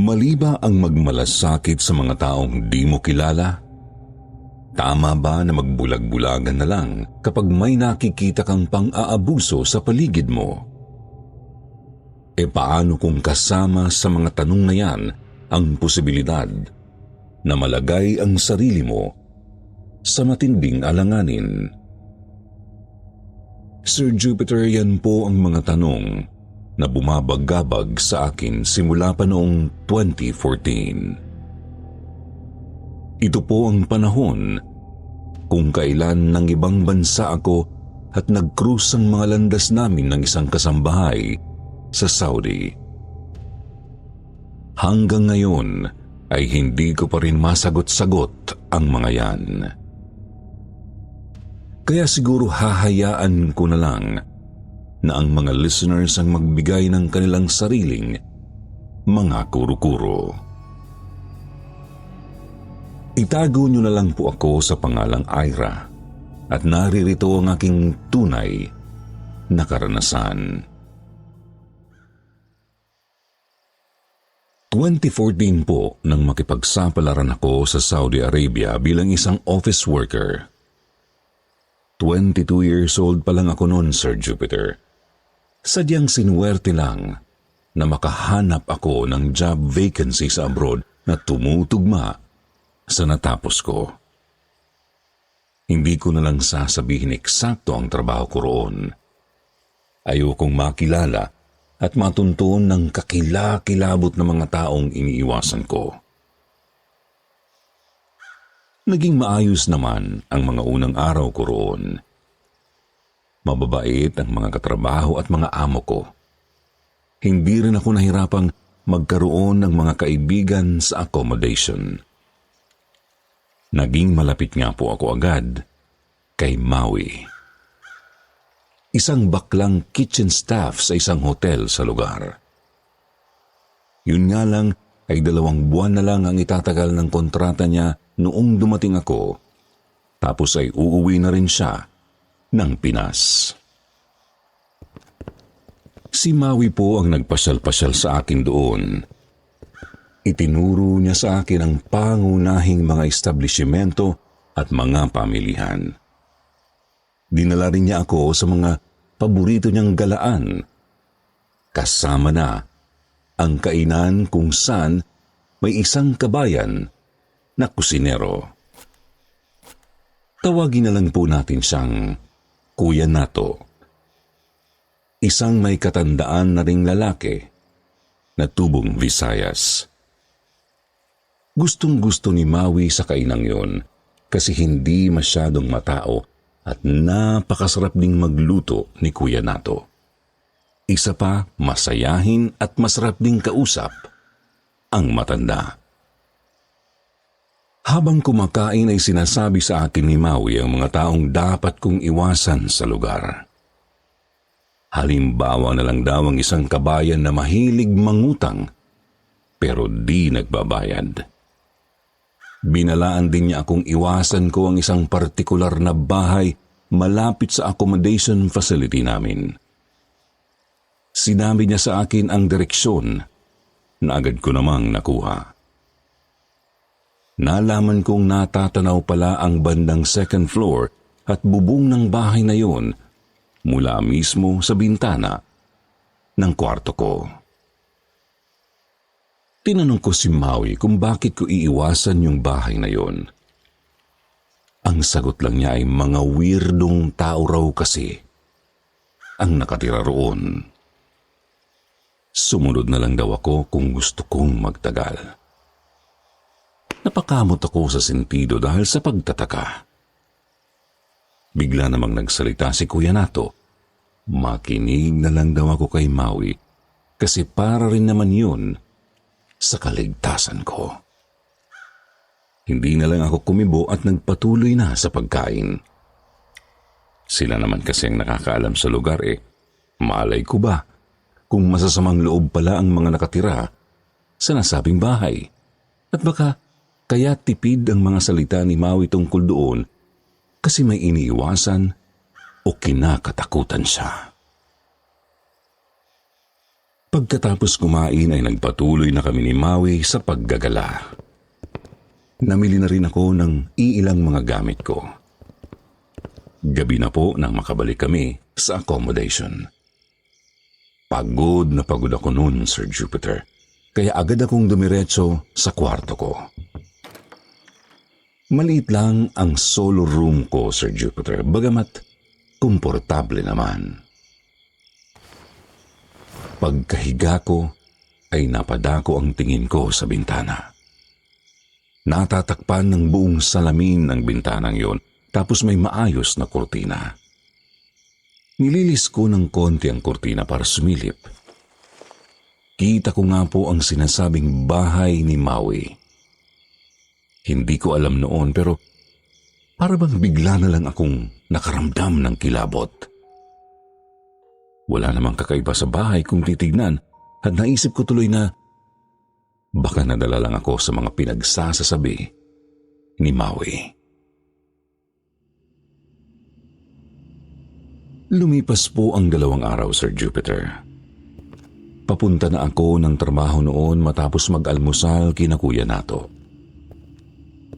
Mali ba ang magmalasakit sa mga taong di mo kilala? Tama ba na magbulag-bulagan na lang kapag may nakikita kang pang-aabuso sa paligid mo? E paano kung kasama sa mga tanong na yan ang posibilidad na malagay ang sarili mo sa matinding alanganin? Sir Jupiter, yan po ang mga tanong na bumabagabag sa akin simula pa noong 2014. Ito po ang panahon kung kailan ng ibang bansa ako at nag-cruise ang mga landas namin ng isang kasambahay sa Saudi. Hanggang ngayon ay hindi ko pa rin masagot-sagot ang mga yan. Kaya siguro hahayaan ko na lang na ang mga listeners ang magbigay ng kanilang sariling mga kuro-kuro. Itago niyo na lang po ako sa pangalang Ira at naririto ang aking tunay na karanasan. 2014 po nang makipagsapalaran ako sa Saudi Arabia bilang isang office worker. 22 years old pa lang ako noon, Sir Jupiter. Sadyang sinuwerte lang na makahanap ako ng job vacancy sa abroad na tumutugma sa natapos ko. Hindi ko na lang sasabihin eksakto ang trabaho ko roon. Ayokong makilala at matuntun ng kakilakilabot na mga taong iniiwasan ko. Naging maayos naman ang mga unang araw ko roon. Mababait ang mga katrabaho at mga amo ko. Hindi rin ako nahirapang magkaroon ng mga kaibigan sa accommodation. Naging malapit nga po ako agad kay Maui. Isang baklang kitchen staff sa isang hotel sa lugar. Yun nga lang ay 2 buwan na lang ang itatagal ng kontrata niya noong dumating ako, tapos ay uuwi na rin siya ng Pinas. Si Maui po ang nagpasyal-pasyal sa akin doon. Itinuro niya sa akin ang pangunahing mga establishmento at mga pamilihan. Dinala rin niya ako sa mga paborito niyang galaan. Kasama na ang kainan kung saan may isang kabayan na kusinero. Tawagin na lang po natin siyang Kuya Nato. Isang may katandaan na ring lalaki na tubong Visayas. Gustong-gusto ni Maui sa kainang yon kasi hindi masyadong matao at napakasarap ding magluto ni Kuya Nato. Isa pa, masayahin at masarap ding kausap ang matanda. Habang kumakain ay sinasabi sa akin ni Maui ang mga taong dapat kong iwasan sa lugar. Halimbawa na lang daw ang isang kabayan na mahilig mangutang pero di nagbabayad. Binalaan din niya akong iwasan ko ang isang partikular na bahay malapit sa accommodation facility namin. Sinabi niya sa akin ang direksyon na agad ko namang nakuha. Nalaman kong natatanaw pala ang bandang 2nd floor at bubong ng bahay na yon mula mismo sa bintana ng kwarto ko. Tinanong ko si Maui kung bakit ko iiwasan yung bahay na yon. Ang sagot lang niya ay mga weirdong tao raw kasi ang nakatira roon. Sumunod na lang daw ako kung gusto kong magtagal. Napakamot ako sa sentido dahil sa pagtataka. Bigla namang nagsalita si Kuya Nato. Makinig na lang daw ako kay Maui kasi para rin naman yun sa kaligtasan ko. Hindi na lang ako kumibo at nagpatuloy na sa pagkain. Sila naman kasi ang nakakaalam sa lugar malay ko ba kung masasamang loob pala ang mga nakatira sa nasabing bahay. At baka kaya tipid ang mga salita ni Maui tungkol doon kasi may iniiwasan o kinakatakutan siya. Pagkatapos kumain ay nagpatuloy na kami ni Maui sa paggagala. Namili na rin ako ng iilang mga gamit ko. Gabi na po nang makabalik kami sa accommodation. Pagod na pagod ako noon, Sir Jupiter, kaya agad akong dumiretso sa kwarto ko. Maliit lang ang solo room ko, Sir Jupiter, bagamat komportable naman. Pagkahiga ko ay napadako ang tingin ko sa bintana. Natatakpan ng buong salamin ng bintanang yon, tapos may maayos na kurtina. Nililis ko ng konti ang kurtina para sumilip. Kita ko nga po ang sinasabing bahay ni Maui. Hindi ko alam noon pero para bang bigla na lang akong nakaramdam ng kilabot. Wala namang kakaiba sa bahay kung titignan at naisip ko tuloy na baka nadala lang ako sa mga pinagsasasabi ni Maui. Lumipas po ang 2 araw, Sir Jupiter. Papunta na ako ng trabaho noon matapos mag-almusal kina Kuya Nato.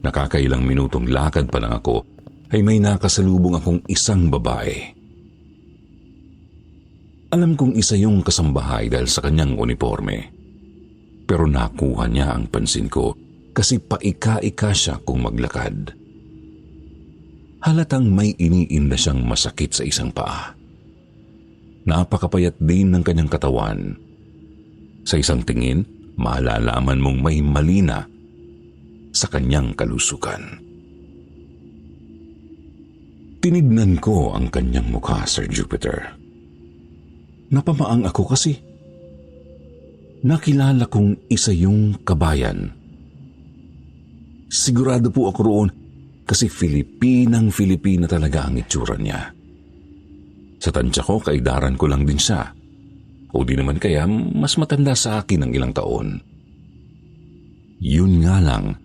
Nakakailang minutong lakad pa lang ako ay may nakasalubong akong isang babae. Alam kong isa yung kasambahay dahil sa kanyang uniforme. Pero nakuha niya ang pansin ko kasi paika-ika siya kung maglakad. Halatang may iniinda siyang masakit sa isang paa. Napakapayat din ng kanyang katawan. Sa isang tingin, malalaman mong may mali na sa kanyang kalusugan. Tinignan ko ang kanyang mukha, Sir Jupiter. Napamaang ako kasi nakilala kong isa yung kabayan. Sigurado po ako roon kasi Filipinang-Filipina talaga ang itsura niya. Sa tansya ko, kaidaran ko lang din siya. O di naman kaya, mas matanda sa akin ng ilang taon. Yun nga lang,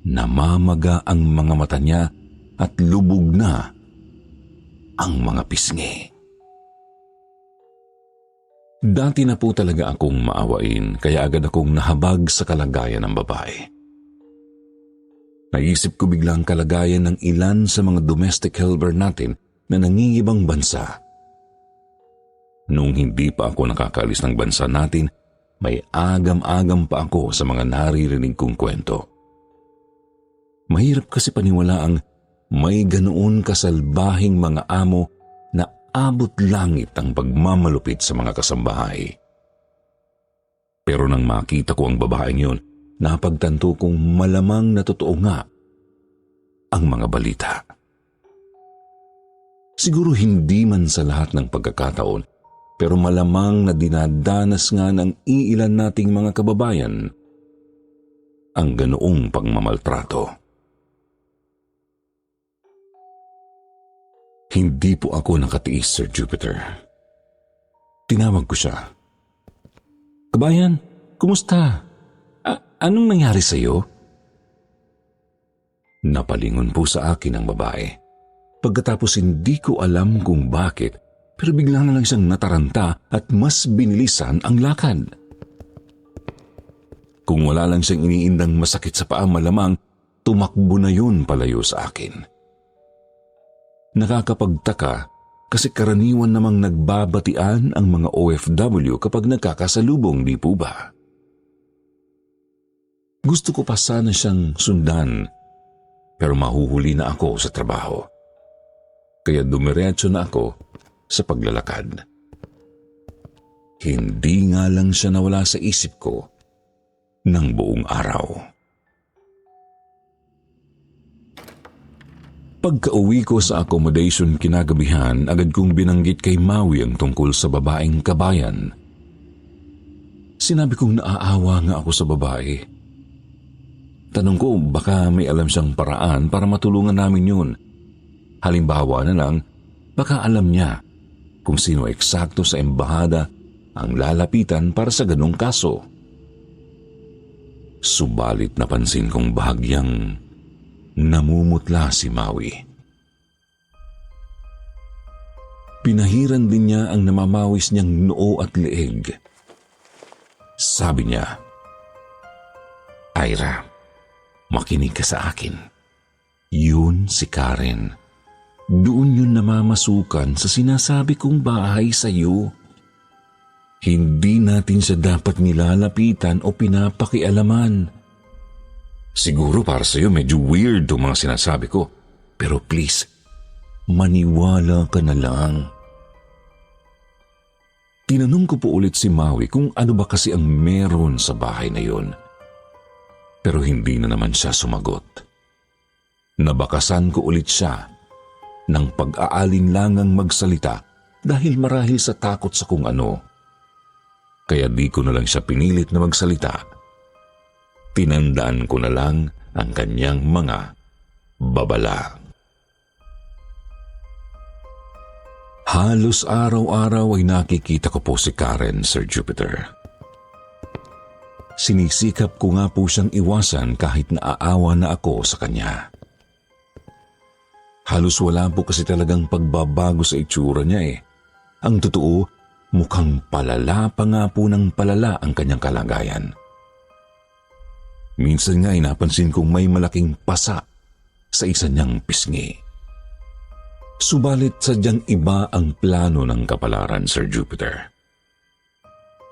namamaga ang mga mata niya at lubog na ang mga pisngi. Dati na po talaga akong maawain, kaya agad akong nahabag sa kalagayan ng babae. Naisip ko biglang kalagayan ng ilan sa mga domestic helper natin na nangingibang bansa. Nung hindi pa ako nakakaalis ng bansa natin, may agam-agam pa ako sa mga naririnig kong kwento. Mahirap kasi paniwalaang may ganoon kasalbahing mga amo na abot langit ang pagmamalupit sa mga kasambahay. Pero nang makita ko ang babaeng yun, napagtanto kong malamang na totoo nga ang mga balita. Siguro hindi man sa lahat ng pagkakataon, pero malamang na dinadanas nga ng iilan nating mga kababayan ang ganoong pangmamaltrato. Hindi po ako nakatiis, Sir Jupiter. Tinawag ko siya. "Kabayan, kumusta? Anong nangyari sa'yo?" Napalingon po sa akin ang babae. Pagkatapos hindi ko alam kung bakit, pero bigla na lang siyang nataranta at mas binilisan ang lakad. Kung wala lang siyang iniindang masakit sa paa, malamang tumakbo na yun palayo sa akin. Nakakapagtaka kasi karaniwan namang nagbabatian ang mga OFW kapag nagkakasalubong, di po ba? Gusto ko pa sana siyang sundan, pero mahuhuli na ako sa trabaho. Kaya dumiretso na ako sa paglalakad. Hindi nga lang siya nawala sa isip ko ng buong araw. Pagka-uwi ko sa accommodation kinagabihan, agad kong binanggit kay Maui ang tungkol sa babaeng kabayan. Sinabi kong naaawa nga ako sa babae. Tanong ko baka may alam siyang paraan para matulungan namin yun. Halimbawa na lang, baka alam niya kung sino eksakto sa embahada ang lalapitan para sa ganong kaso. Subalit napansin kong bahagyang namumutla si Maui. Pinahiran din niya ang namamawis niyang noo at leeg. Sabi niya, "Ira, makinig ka sa akin. Yun si Karen. Doon yun namamasukan sa sinasabi kong bahay sa iyo. Hindi natin siya dapat nilalapitan o pinapakialaman. Siguro para sa iyo medyo weird ang mga sinasabi ko, pero please, maniwala ka na lang." Tinanong ko po ulit si Maui kung ano ba kasi ang meron sa bahay na yun. Pero hindi na naman siya sumagot. Nabakasan ko ulit siya ng pag-aalinlangang magsalita dahil marahil sa takot sa kung ano. Kaya di ko na lang siya pinilit na magsalita. Tinandaan ko na lang ang kanyang mga babala. Halos araw-araw ay nakikita ko po si Karen, Sir Jupiter. Sinisikap ko nga po siyang iwasan kahit naaawa na ako sa kanya. Halos wala po kasi talagang pagbabago sa itsura niya eh. Ang totoo, mukhang palala pa nga po ng palala ang kanyang kalagayan. Minsan nga ay napansin kong may malaking pasa sa isa niyang pisngi. Subalit sadyang iba ang plano ng kapalaran, Sir Jupiter.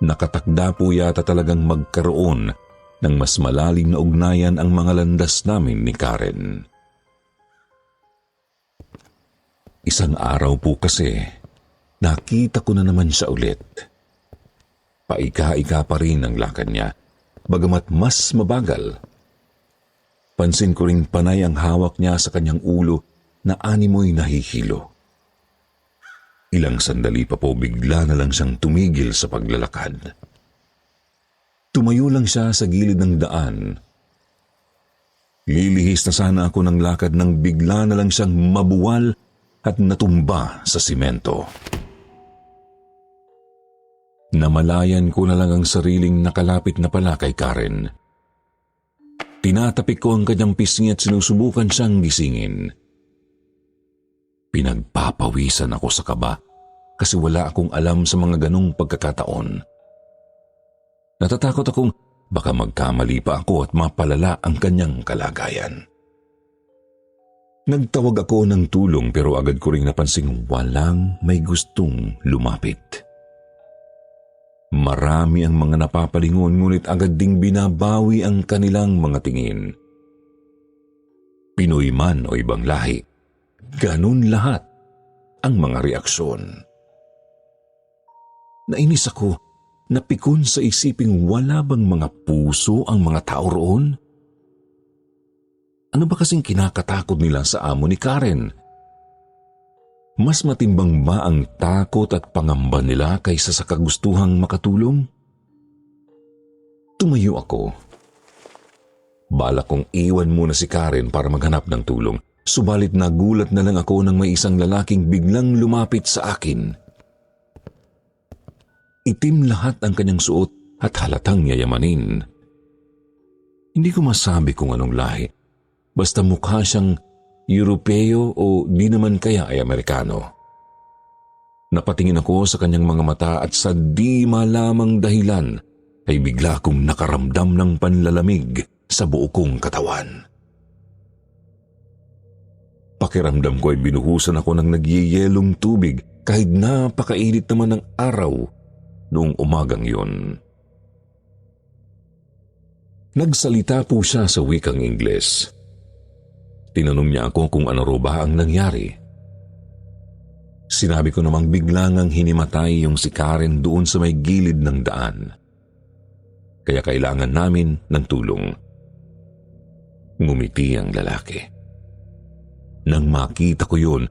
Nakatakda po yata talagang magkaroon ng mas malalim na ugnayan ang mga landas namin ni Karen. Isang araw po kasi, nakita ko na naman siya ulit. Paika-ika pa rin ang lakad niya, bagamat mas mabagal. Pansin ko ring panay ang hawak niya sa kanyang ulo na animoy nahihilo. Ilang sandali pa po bigla na lang siyang tumigil sa paglalakad. Tumayo lang siya sa gilid ng daan. Lilihis na sana ako ng lakad nang bigla na lang siyang mabuwal at natumba sa simento. Namalayan ko na lang ang sariling nakalapit na pala kay Karen. Tinatapik ko ang kanyang pisngi at sinusubukan siyang gisingin. Pinagpapawisan ako sa kaba kasi wala akong alam sa mga ganong pagkakataon. Natatakot akong baka magkamali pa ako at mapalala ang kanyang kalagayan. Nagtawag ako ng tulong pero agad ko ring napansing walang may gustong lumapit. Marami ang mga napapalingon ngunit agad ding binabawi ang kanilang mga tingin. Pinoy man o ibang lahi, ganun lahat ang mga reaksyon. Nainis ako, napikon sa isiping wala bang mga puso ang mga tao roon? Ano ba kasing kinakatakot nila sa amo ni Karen? Mas matimbang ba ang takot at pangamba nila kaysa sa kagustuhang makatulong? Tumayo ako. Balak kong iwan muna si Karen para maghanap ng tulong. Subalit nagulat na lang ako nang may isang lalaking biglang lumapit sa akin. Itim lahat ang kanyang suot at halatang yayamanin. Hindi ko masabi kung anong lahi. Basta mukha siyang Europeo o di naman kaya ay Amerikano. Napatingin ako sa kanyang mga mata at sa di malamang dahilan ay bigla akong nakaramdam ng panlalamig sa buo kong katawan. Pakiramdam ko ay binuhusan ako ng nagyeyelong tubig kahit napakainit naman ng araw noong umagang yun. Nagsalita po siya sa wikang Ingles. Tinanong niya ako kung ano raw ba ang nangyari. Sinabi ko namang biglang ang hinimatay yung si Karen doon sa may gilid ng daan. Kaya kailangan namin ng tulong. Ngumiti ang lalaki. Nang makita ko yun,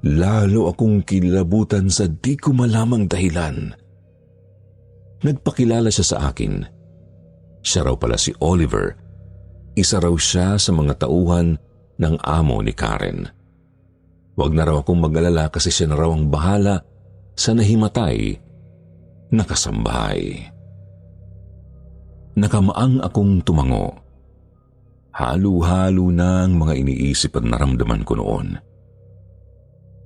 lalo akong kilabutan sa di ko malamang dahilan. Nagpakilala siya sa akin. Siya raw pala si Oliver. Isa raw siya sa mga tauhan ng amo ni Karen. Huwag na raw akong mag-alala kasi siya na raw ang bahala sa nahimatay na kasambahay. Nakamaang akong tumango. Halo-halo na ang mga iniisip at naramdaman ko noon.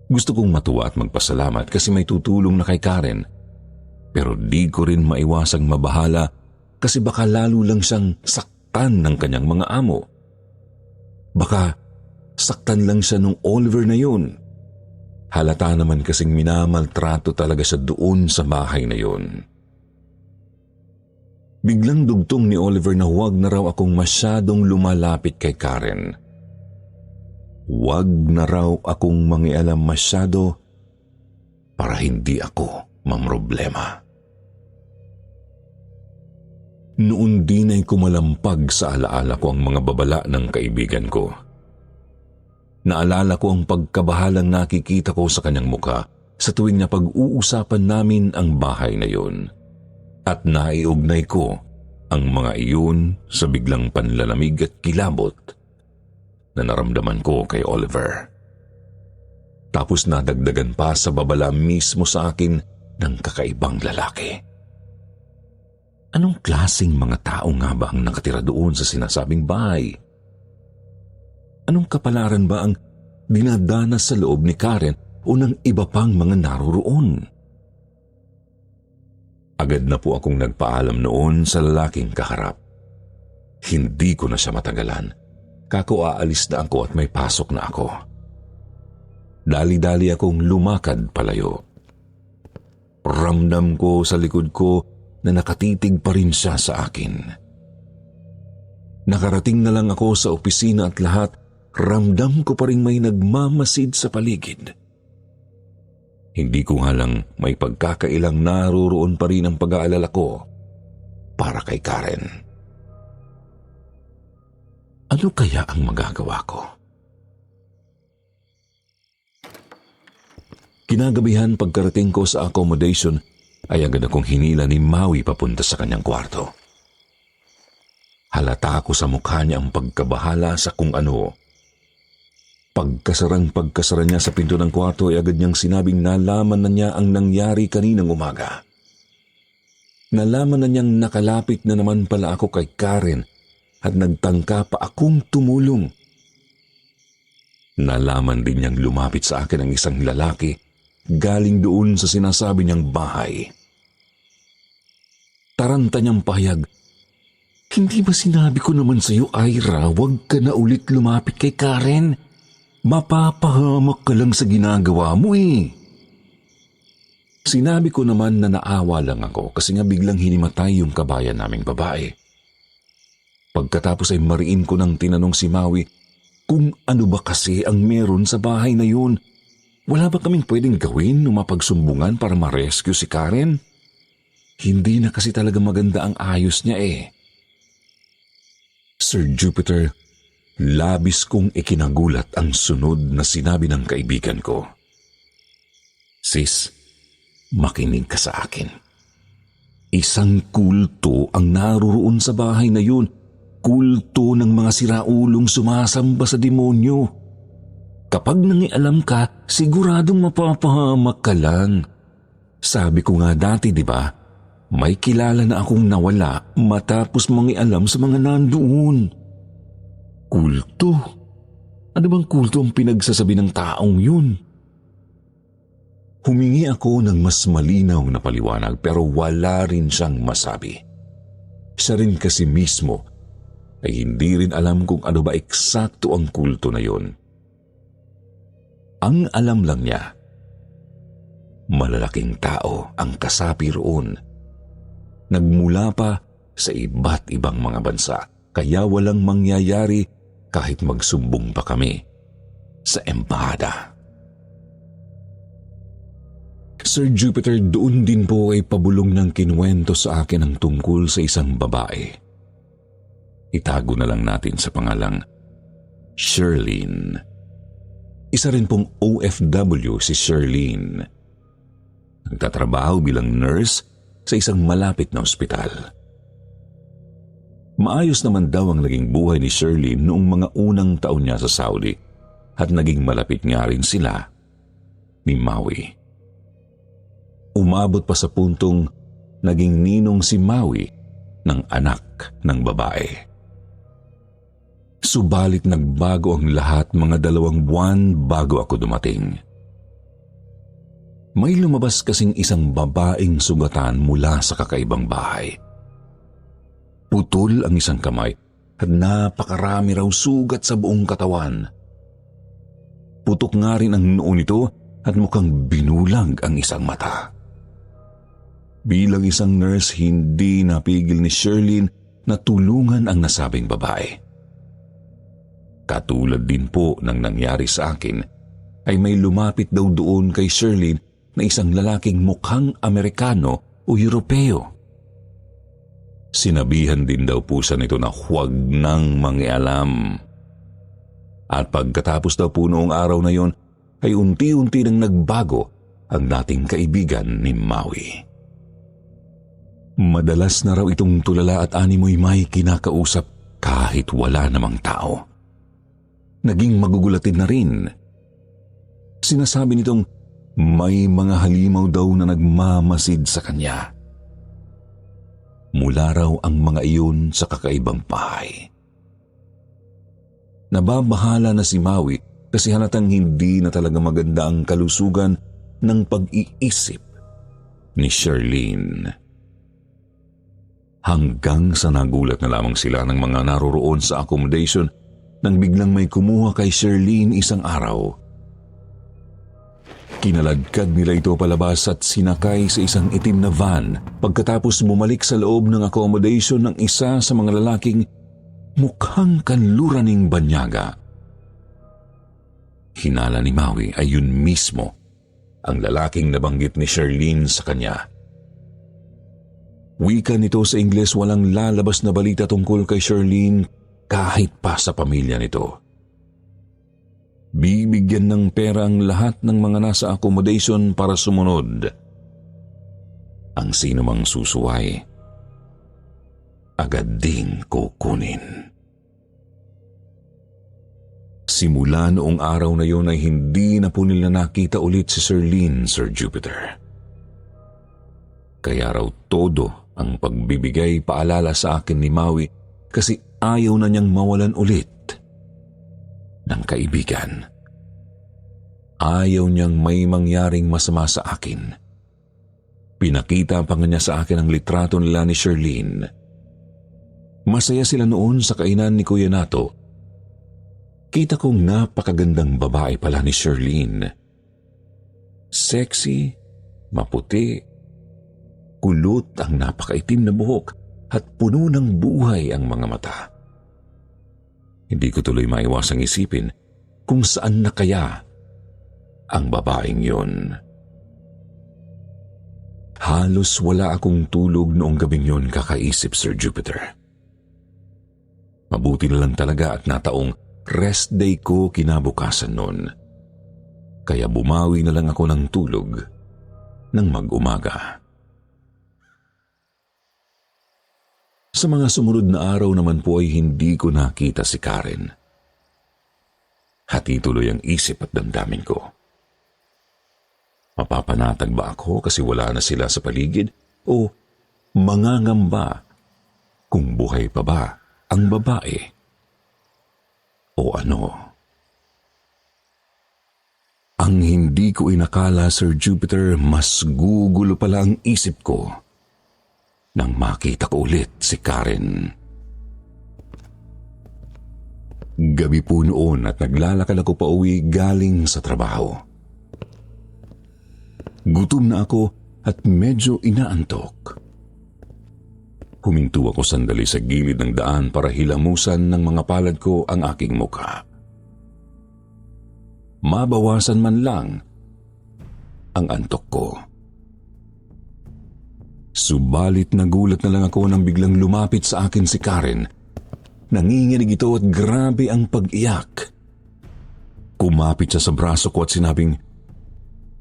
Gusto kong matuwa at magpasalamat kasi may tutulong na kay Karen, pero di ko rin maiwasang mabahala kasi baka lalo lang siyang saktan ng kanyang mga amo. Baka saktan lang siya nung Oliver na yun. Halata naman kasing minamaltrato talaga siya doon sa bahay na yun. Biglang dugtong ni Oliver na huwag na raw akong masyadong lumalapit kay Karen. Huwag na raw akong mangialam masyado para hindi ako mamroblema. Noon din ay kumalampag sa alaala ko ang mga babala ng kaibigan ko. Naalala ko ang pagkabahalang nakikita ko sa kanyang muka sa tuwing na pag-uusapan namin ang bahay na yun. At naiugnay ko ang mga iyon sa biglang panlalamig at kilabot na naramdaman ko kay Oliver. Tapos nadagdagan pa sa babala mismo sa akin ng kakaibang lalaki. Anong klaseng mga tao nga ba ang nakatira doon sa sinasabing bahay? Anong kapalaran ba ang dinadanas sa loob ni Karen o ng iba pang mga naroroon? Agad na po akong nagpaalam noon sa lalaking kaharap. Hindi ko na siya matagalan. Kako aalis na ako at may pasok na ako. Dali-dali akong lumakad palayo. Ramdam ko sa likod ko na nakatitig pa rin siya sa akin. Nakarating na lang ako sa opisina at lahat, ramdam ko pa rin may nagmamasid sa paligid. Hindi ko nga lang may pagkakailang naroroon pa rin ang pag-aalala ko para kay Karen. Ano kaya ang magagawa ko? Kinagabihan pagkarating ko sa accommodation ay agad akong hinila ni Maui papunta sa kanyang kwarto. Halata ko sa mukha niya ang pagkabahala sa kung ano. Pagkasara niya sa pinto ng kwarto ay agad niyang sinabing nalaman na niya ang nangyari kaninang umaga. Nalaman na niyang nakalapit na naman pala ako kay Karen at nagtangka pa akong tumulong. Nalaman din niyang lumapit sa akin ang isang lalaki galing doon sa sinasabi niyang bahay. Taranta niyang pahayag, "Hindi ba sinabi ko naman sa iyo, Ira, huwag ka na ulit lumapit kay Karen? Mapapahamak ka lang sa ginagawa mo eh." Sinabi ko naman na naawa lang ako kasi nga biglang hinimatay yung kabayan naming babae. Pagkatapos ay mariin ko nang tinanong si Maui kung ano ba kasi ang meron sa bahay na yun. Wala ba kaming pwedeng gawin o mapagsumbungan para ma-rescue si Karen? Hindi na kasi talaga maganda ang ayos niya eh. Sir Jupiter, labis kong ikinagulat ang sunod na sinabi ng kaibigan ko. "Sis, makinig ka sa akin. Isang kulto ang naroroon sa bahay na yun. Kulto ng mga siraulong sumasamba sa demonyo. Kapag nangialam ka, siguradong mapapahamak ka lang. Sabi ko nga dati, di ba? May kilala na akong nawala matapos mangialam sa mga nandoon." Kulto? Ano bang kulto ang pinagsasabi ng taong yun? Humingi ako ng mas malinaw na paliwanag pero wala rin siyang masabi. Siya rin kasi mismo ay hindi rin alam kung ano ba eksakto ang kulto na yun. Ang alam lang niya, malalaking tao ang kasapi roon. Nagmula pa sa iba't ibang mga bansa, kaya walang mangyayari kahit magsumbong pa kami sa embahada. Sir Jupiter, doon din po ay pabulong ng kinuwento sa akin ang tungkol sa isang babae. Itago na lang natin sa pangalang Sherlyn. Isa rin pong OFW si Sherlyn. Nagtatrabaho bilang nurse sa isang malapit na ospital. Maayos naman daw ang naging buhay ni Sherlyn noong mga unang taon niya sa Saudi at naging malapit nga rin sila ni Maui. Umabot pa sa puntong naging ninong si Maui ng anak ng babae. Subalit nagbago ang lahat mga 2 buwan bago ako dumating. May lumabas kasing isang babaeng sugatan mula sa kakaibang bahay. Putol ang isang kamay at napakarami raw sugat sa buong katawan. Putok nga rin ang noo nito at mukhang binulag ang isang mata. Bilang isang nurse, hindi napigil ni Shirlene na tulungan ang nasabing babae. Katulad din po ng nangyari sa akin, ay may lumapit daw doon kay Shirlene na isang lalaking mukhang Amerikano o Europeo. Sinabihan din daw po siya nito na huwag nang mangialam. At pagkatapos daw po noong araw na yon, ay unti-unti nang nagbago ang dating kaibigan ni Maui. Madalas na raw itong tulala at animoy may kinakausap kahit wala namang tao. Naging magugulatin na rin. Sinasabi nitong may mga halimaw daw na nagmamasid sa kanya. Mula raw ang mga iyon sa kakaibang bahay. Nababahala na si Maui kasi halatang hindi na talaga maganda ang kalusugan ng pag-iisip ni Shirlene. Hanggang sa nagulat na lamang sila ng mga naroroon sa accommodation nang biglang may kumuha kay Shirlene isang araw. Kinaladkad nila ito palabas at sinakay sa isang itim na van pagkatapos bumalik sa loob ng accommodation ng isa sa mga lalaking mukhang kanluraning banyaga. Hinala ni Maui ay yun mismo ang lalaking nabanggit ni Shirlene sa kanya. Wika nito sa Ingles, walang lalabas na balita tungkol kay Shirlene kahit pa sa pamilya nito. Bibigyan ng pera ang lahat ng mga nasa accommodation para sumunod. Ang sino mang susuway, agad ding kukunin. Simula noong araw na yon ay hindi na po nila nakita ulit si Shirlene, Sir Jupiter. Kaya raw todo ang pagbibigay paalala sa akin ni Maui kasi ayaw na niyang mawalan ulit ng kaibigan. Ayaw niyang may mangyaring masama sa akin. Pinakita pa nga niya sa akin ang litrato nila ni Shirlene. Masaya sila noon sa kainan ni Kuya Nato. Kita kong napakagandang babae pala ni Shirlene. Sexy, maputi, kulot ang napakaitim na buhok at puno ng buhay ang mga mata. Hindi ko tuloy maiwasang isipin kung saan na kaya ang babaeng yun. Halos wala akong tulog noong gabing yun kakaisip, Sir Jupiter. Mabuti na lang talaga at nataong rest day ko kinabukasan nun. Kaya bumawi na lang ako ng tulog ng mag-umaga. Sa mga sumunod na araw naman po ay hindi ko nakita si Karen. Hati tuloy ang isip at damdamin ko. Mapapanatag ba ako kasi wala na sila sa paligid o mangangamba kung buhay pa ba ang babae o ano? Ang hindi ko inakala, Sir Jupiter, mas gugulo pala ang isip ko nang makita ko ulit si Karen. Gabi po noon at naglalakad ako pa uwi galing sa trabaho. Gutom na ako at medyo inaantok. Huminto ako sandali sa gilid ng daan para hilamusan ng mga palad ko ang aking mukha. Mabawasan man lang ang antok ko. Subalit nagulat na lang ako nang biglang lumapit sa akin si Karen. Nanginginig ito at grabe ang pag-iyak. Kumapit siya sa braso ko at sinabing,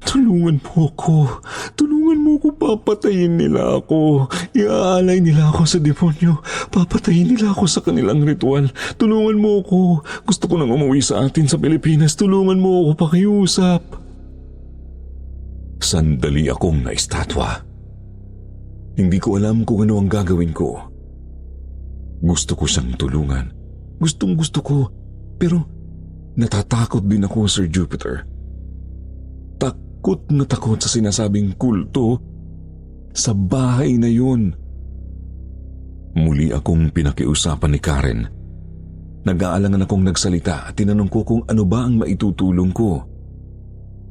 "Tulungan mo ako. Tulungan mo ako. Papatayin nila ako. Iaalay nila ako sa demonyo. Papatayin nila ako sa kanilang ritual. Tulungan mo ako. Gusto ko nang umuwi sa atin sa Pilipinas. Tulungan mo ako, pakiusap." Sandali akong naistatwa. Hindi ko alam kung ano ang gagawin ko. Gusto ko siyang tulungan. Gustong gusto ko. Pero natatakot din ako, Sir Jupiter. Takot na takot sa sinasabing kulto sa bahay na yun. Muli akong pinakiusapan ni Karen. Nag-aalangan akong nagsalita at tinanong ko kung ano ba ang maitutulong ko.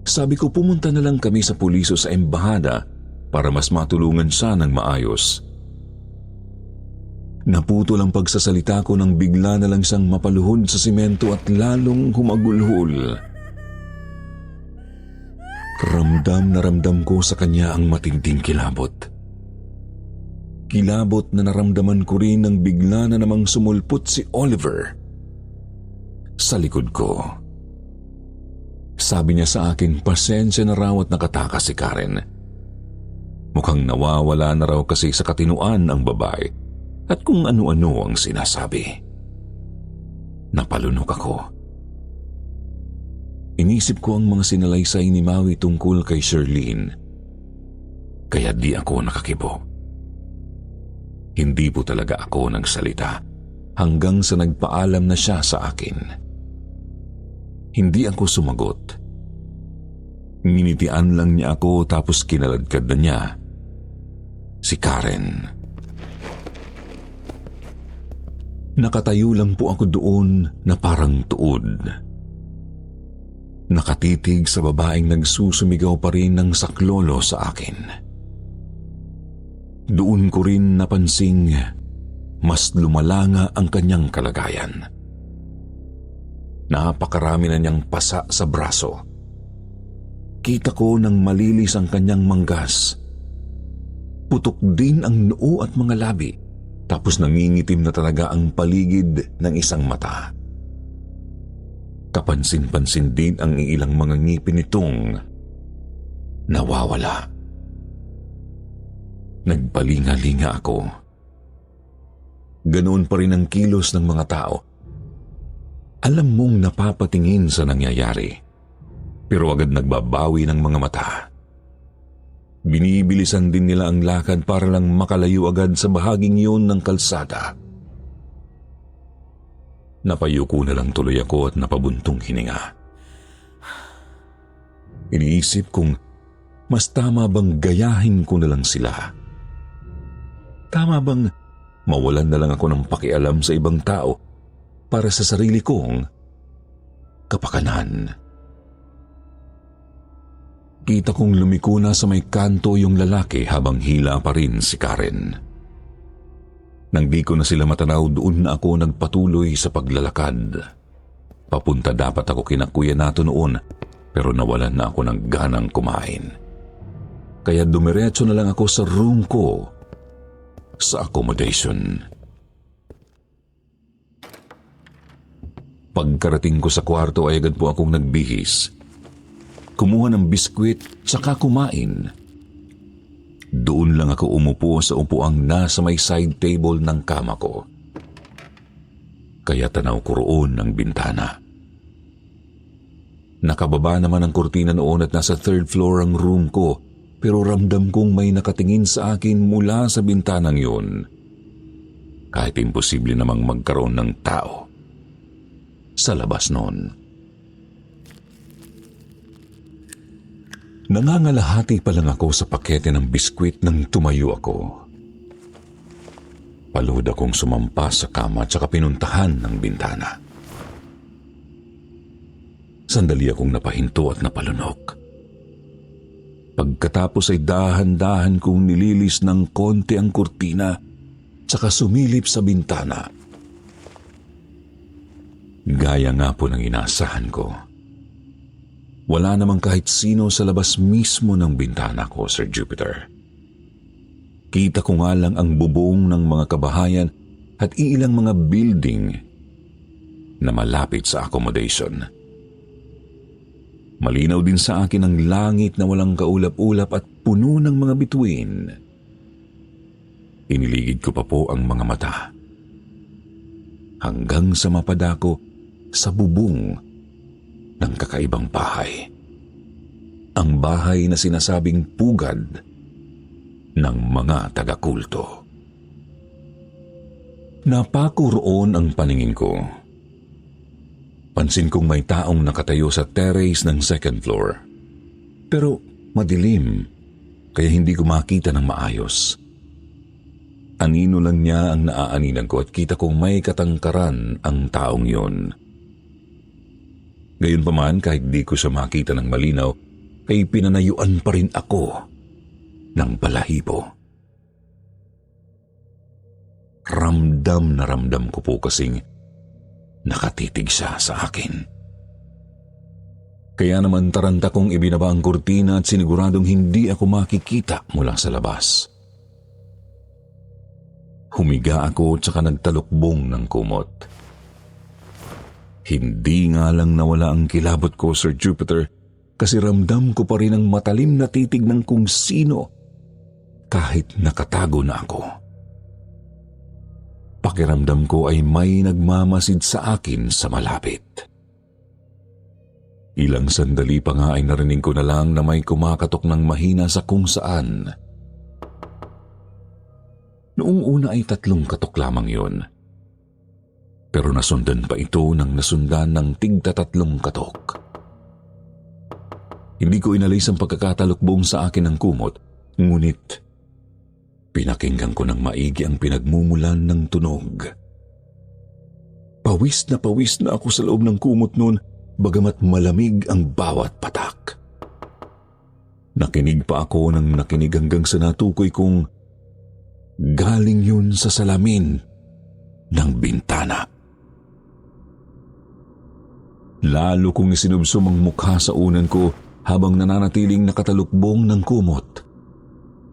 Sabi ko pumunta na lang kami sa puliso sa embahada para mas matulungan siya ng maayos. Naputol ang pagsasalita ko nang bigla na lang siyang mapaluhod sa simento at lalong humagulhol. Ramdam na ramdam ko sa kanya ang matinding kilabot. Kilabot na naramdaman ko rin nang bigla na namang sumulpot si Oliver sa likod ko. Sabi niya sa akin, pasensya na raw at nakatakas si Karen. Mukhang nawawala na raw kasi sa katinuan ang babae at kung ano-ano ang sinasabi. Napalunok ako. Inisip ko ang mga sinalaysay ni Maui tungkol kay Shirlene. Kaya di ako nakakibo. Hindi po talaga ako nagsalita hanggang sa nagpaalam na siya sa akin. Hindi ako sumagot. Nginitian lang niya ako tapos kinaladkad na niya si Karen. Nakatayo lang po ako doon na parang tuod. Nakatitig sa babaeng nagsusumigaw pa rin ng saklolo sa akin. Doon ko rin napansing mas lumala nga ang kanyang kalagayan. Napakarami na niyang pasa sa braso. Kita ko nang malilis ang kanyang manggas. Putok din ang noo at mga labi, tapos nangingitim na talaga ang paligid ng isang mata. Kapansin-pansin din ang ilang mga ngipin nitong nawawala. Nagpalinga-linga ako. Ganoon pa rin ang kilos ng mga tao. Alam mong napapatingin sa nangyayari, pero agad nagbabawi ng mga mata. Binibilisan din nila ang lakad para lang makalayo agad sa bahaging yun ng kalsada. Napayuko na lang tuloy ako at napabuntong hininga. Iniisip kong mas tama bang gayahin ko na lang sila. Tama bang mawalan na lang ako ng pakialam sa ibang tao para sa sarili kong kapakanan. Kita kong lumiko na sa may kanto yung lalaki habang hila pa rin si Karen. Nang di ko na sila matanaw, doon na ako nagpatuloy sa paglalakad. Papunta dapat ako kina Kuya Nato noon, pero nawalan na ako ng ganang kumain. Kaya dumiretso na lang ako sa room ko sa accommodation. Pagkarating ko sa kwarto ay agad po akong nagbihis. Kumuha ng biskwit saka kumain. Doon lang ako umupo sa upuang nasa may side table ng kama ko. Kaya tanaw ko roon ng bintana. Nakababa naman ang kurtina noon at nasa third floor ang room ko, pero ramdam kong may nakatingin sa akin mula sa bintanang yun. Kahit imposible namang magkaroon ng tao sa labas noon. Nangangalahati pa lang ako sa pakete ng biskwit nang tumayo ako. Paluhod akong sumampa sa kama at saka pinuntahan ng bintana. Sandali akong napahinto at napalunok. Pagkatapos ay dahan-dahan kong nililis ng konti ang kurtina at saka sumilip sa bintana. Gaya nga po ng inaasahan ko. Wala namang kahit sino sa labas mismo ng bintana ko, Sir Jupiter. Kita ko nga lang ang bubong ng mga kabahayan at iilang mga building na malapit sa accommodation. Malinaw din sa akin ang langit na walang kaulap-ulap at puno ng mga bituin. Iniligid ko pa po ang mga mata hanggang sa mapadako sa bubong ng kakaibang bahay. Ang bahay na sinasabing pugad ng mga taga-kulto. Napako roon ang paningin ko. Pansin kong may taong nakatayo sa terrace ng second floor. Pero madilim, kaya hindi ko makita ng maayos. Anino lang niya ang naaaninan ko at kita kong may katangkaran ang taong yun. Gayunpaman, kahit di ko siya makita ng malinaw, ay pinanayuan pa rin ako ng balahibo. Ramdam na ramdam ko po kasing nakatitig siya sa akin. Kaya naman taranta kong ibinaba ang kurtina at siniguradong hindi ako makikita mula sa labas. Humiga ako at saka nagtalukbong ng kumot. Hindi nga lang nawala ang kilabot ko, Sir Jupiter, kasi ramdam ko pa rin ang matalim na titig ng kung sino kahit nakatago na ako. Pakiramdam ko ay may nagmamasid sa akin sa malapit. Ilang sandali pa nga ay narinig ko na lang na may kumakatok ng mahina sa kung saan. Noong una ay 3 katok lamang yun. Pero nasundan pa ito ng nasundan ng tig-3 katok. Hindi ko inalis ang pagkakatalukbong sa akin ng kumot, ngunit pinakinggan ko ng maigi ang pinagmumulan ng tunog. Pawis na ako sa loob ng kumot noon, bagamat malamig ang bawat patak. Nakinig pa ako ng nakinig hanggang sa natukoy kong galing yun sa salamin ng bintana. Lalo kong isinubsum ang mukha sa unan ko habang nananatiling nakatalukbong ng kumot.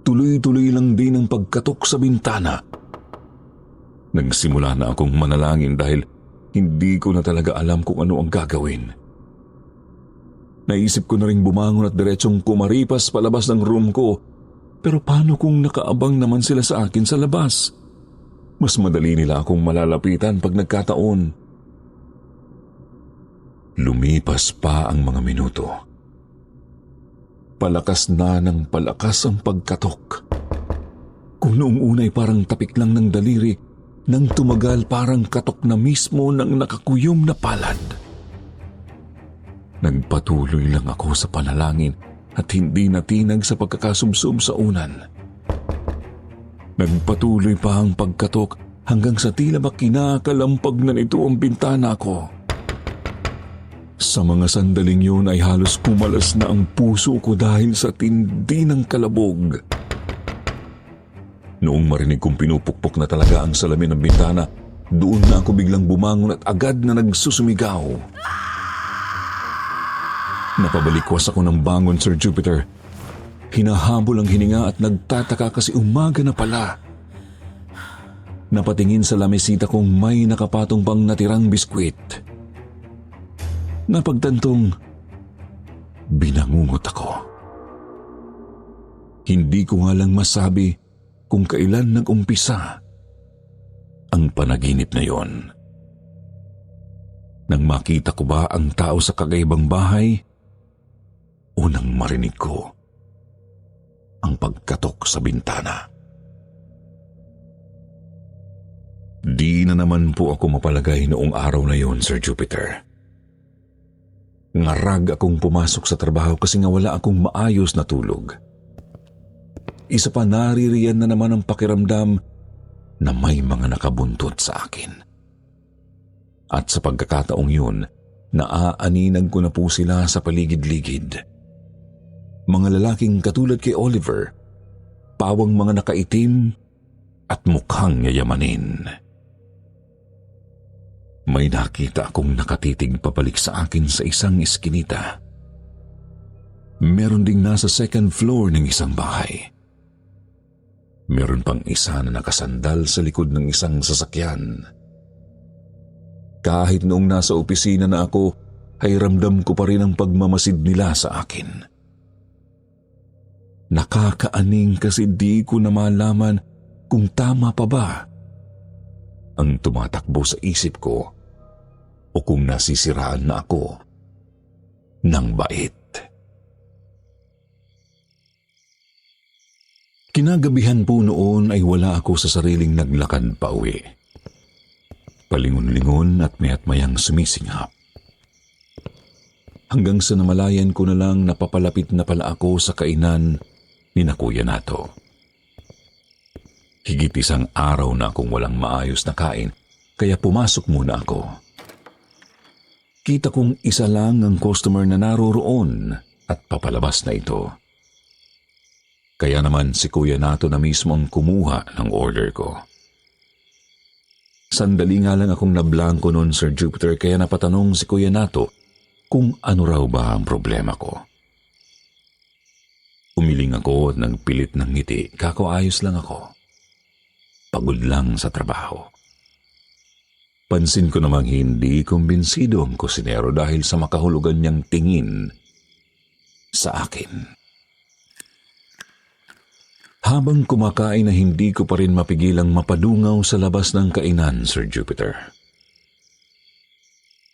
Tuloy-tuloy lang din ang pagkatok sa bintana. Nagsimula na akong manalangin dahil hindi ko na talaga alam kung ano ang gagawin. Naisip ko na ring bumangon at diretsong kumaripas palabas ng room ko, pero paano kung nakaabang naman sila sa akin sa labas? Mas madali nila akong malalapitan pag nagkataon. Lumipas pa ang mga minuto. Palakas na ng palakas ang pagkatok. Kung noong una'y parang tapik lang ng daliri, nang tumagal parang katok na mismo ng nakakuyom na palad. Nagpatuloy lang ako sa panalangin at hindi natinag sa pagkakasubsob sa unan. Nagpatuloy pa ang pagkatok hanggang sa tila ba kinakalampag na nito ang bintana ko. Sa mga sandaling yun ay halos kumalas na ang puso ko dahil sa tindi ng kalabog. Noong marinig kong pinupukpok na talaga ang salamin ng bintana, doon na ako biglang bumangon at agad na nagsusumigaw. Napabalikwas ako ng bangon, Sir Jupiter. Hinahabol ang hininga at nagtataka kasi umaga na pala. Napatingin sa lamesita kong may nakapatong pang natirang biskwit. Napagtantong, binangungot ako. Hindi ko nga lang masabi kung kailan nag-umpisa ang panaginip na yon. Nang makita ko ba ang tao sa kakaibang bahay o nang marinig ko ang pagkatok sa bintana. Di na naman po ako mapalagay noong araw na yon, Sir Jupiter. Ngarag akong pumasok sa trabaho kasi nga wala akong maayos na tulog. Isa pa naririyan na naman ang pakiramdam na may mga nakabuntot sa akin. At sa pagkakataong yun, naaaninag ko na po sila sa paligid-ligid. Mga lalaking katulad kay Oliver, pawang mga nakaitim at mukhang yayamanin. May nakita akong nakatitig pabalik sa akin sa isang eskinita. Meron ding nasa 2nd floor ng isang bahay. Meron pang isa na nakasandal sa likod ng isang sasakyan. Kahit noong nasa opisina na ako, ay ramdam ko pa rin ang pagmamasid nila sa akin. Nakakaaning kasi di ko na malaman kung tama pa ba ang tumatakbo sa isip ko o kung nasisiraan na ako ng bait. Kinagabihan po noon ay wala ako sa sariling naglakad pa uwi. Palingon-lingon at mayat-mayang sumisinghap. Hanggang sa namalayan ko na lang napapalapit na pala ako sa kainan ni na Kuya Nato. Higit isang araw na akong walang maayos na kain, kaya pumasok muna ako. Kita kong isa lang ang customer na naroroon at papalabas na ito. Kaya naman si Kuya Nato na mismo ang kumuha ng order ko. Sandali nga lang akong nablangko noon, Sir Jupiter, kaya napatanong si Kuya Nato kung ano raw ba ang problema ko. Umiling ako at nagpilit ng ngiti, ayos lang ako. Pagod lang sa trabaho. Pansin ko namang hindi kumbinsido ang kusinero dahil sa makahulugan niyang tingin sa akin. Habang kumakain na hindi ko pa rin mapigilang mapadungaw sa labas ng kainan, Sir Jupiter.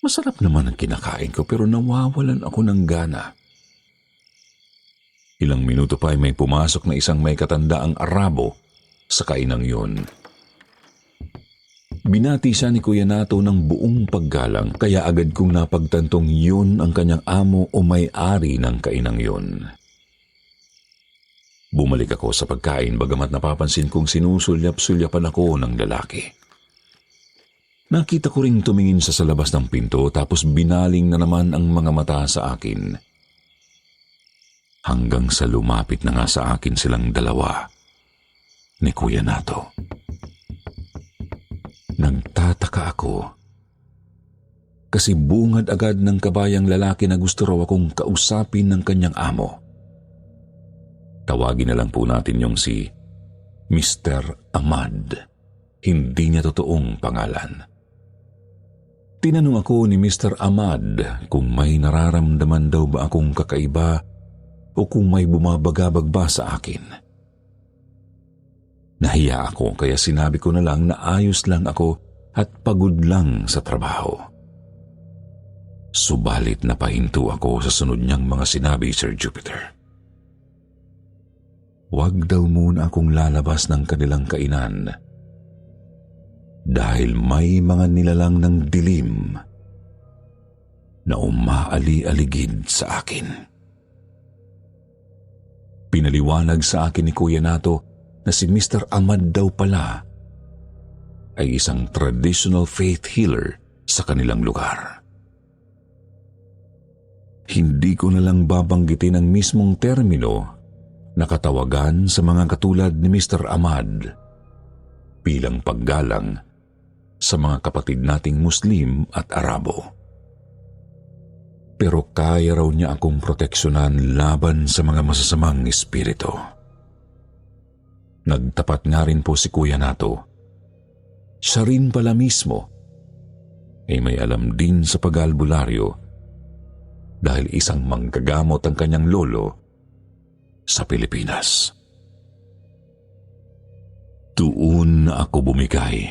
Masarap naman ang kinakain ko pero nawawalan ako ng gana. Ilang minuto pa ay may pumasok na isang may katandaang Arabo sa kainang yun. Binati siya ni Kuya Nato ng buong paggalang kaya agad kong napagtantong yun ang kanyang amo o may-ari ng kainang yun. Bumalik ako sa pagkain bagamat napapansin kong sinusulyap-sulyapan ako ng lalaki. Nakita ko ring tumingin sa labas ng pinto tapos binaling na naman ang mga mata sa akin. Hanggang sa lumapit na nga sa akin silang dalawa ni Kuya Nato. Nagtataka ako kasi bungad agad ng kabayang lalaki na gusto raw akong kausapin ng kanyang amo. Tawagin na lang po natin yung si Mr. Ahmad. Hindi niya totoong pangalan. Tinanong ako ni Mr. Ahmad kung may nararamdaman daw ba akong kakaiba o kung may bumabagabag ba sa akin. Nahiya ako kaya sinabi ko na lang na ayos lang ako at pagod lang sa trabaho. Subalit napahinto ako sa sunod niyang mga sinabi, Sir Jupiter. Huwag daw muna akong lalabas ng kanilang kainan dahil may mga nilalang ng dilim na umaali-aligid sa akin. Pinaliwanag sa akin ni Kuya Nato na si Mr. Ahmad daw pala ay isang traditional faith healer sa kanilang lugar. Hindi ko na lang babanggitin ang mismong termino na katawagan sa mga katulad ni Mr. Ahmad bilang paggalang sa mga kapatid nating Muslim at Arabo. Pero kaya raw niya akong proteksyonan laban sa mga masasamang espiritu. Nagtapat nga rin po si Kuya Nato. Siya rin pala mismo ay may alam din sa pag-albularyo dahil isang manggagamot ang kanyang lolo sa Pilipinas. Tuon na ako bumigay.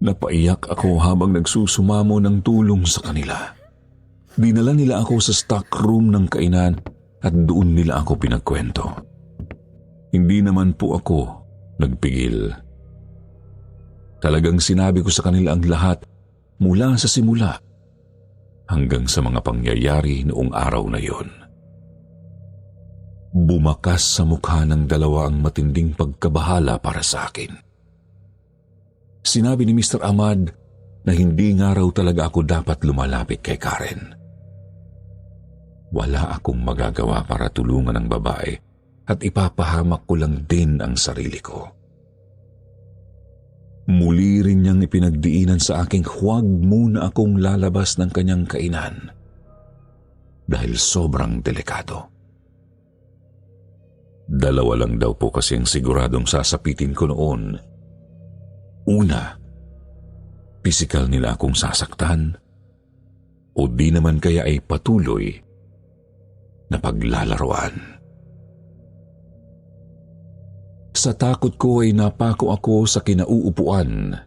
Napaiyak ako habang nagsusumamo ng tulong sa kanila. Dinala nila ako sa stock room ng kainan at doon nila ako pinagkwento. Hindi naman po ako nagpigil. Talagang sinabi ko sa kanila ang lahat mula sa simula hanggang sa mga pangyayari noong araw na yon. Bumakas sa mukha ng dalawa ang matinding pagkabahala para sa akin. Sinabi ni Mr. Ahmad na hindi nga raw talaga ako dapat lumalapit kay Karen. Wala akong magagawa para tulungan ang babae at ipapahamak ko lang din ang sarili ko. Muli rin niyang ipinagdiinan sa aking huwag muna akong lalabas ng kanyang kainan dahil sobrang delikado. Dalawa lang daw po kasi ang siguradong sasapitin ko noon. Una, pisikal nila akong sasaktan o di naman kaya ay patuloy na paglalaruan. Sa takot ko ay napako ako sa kinauupuan.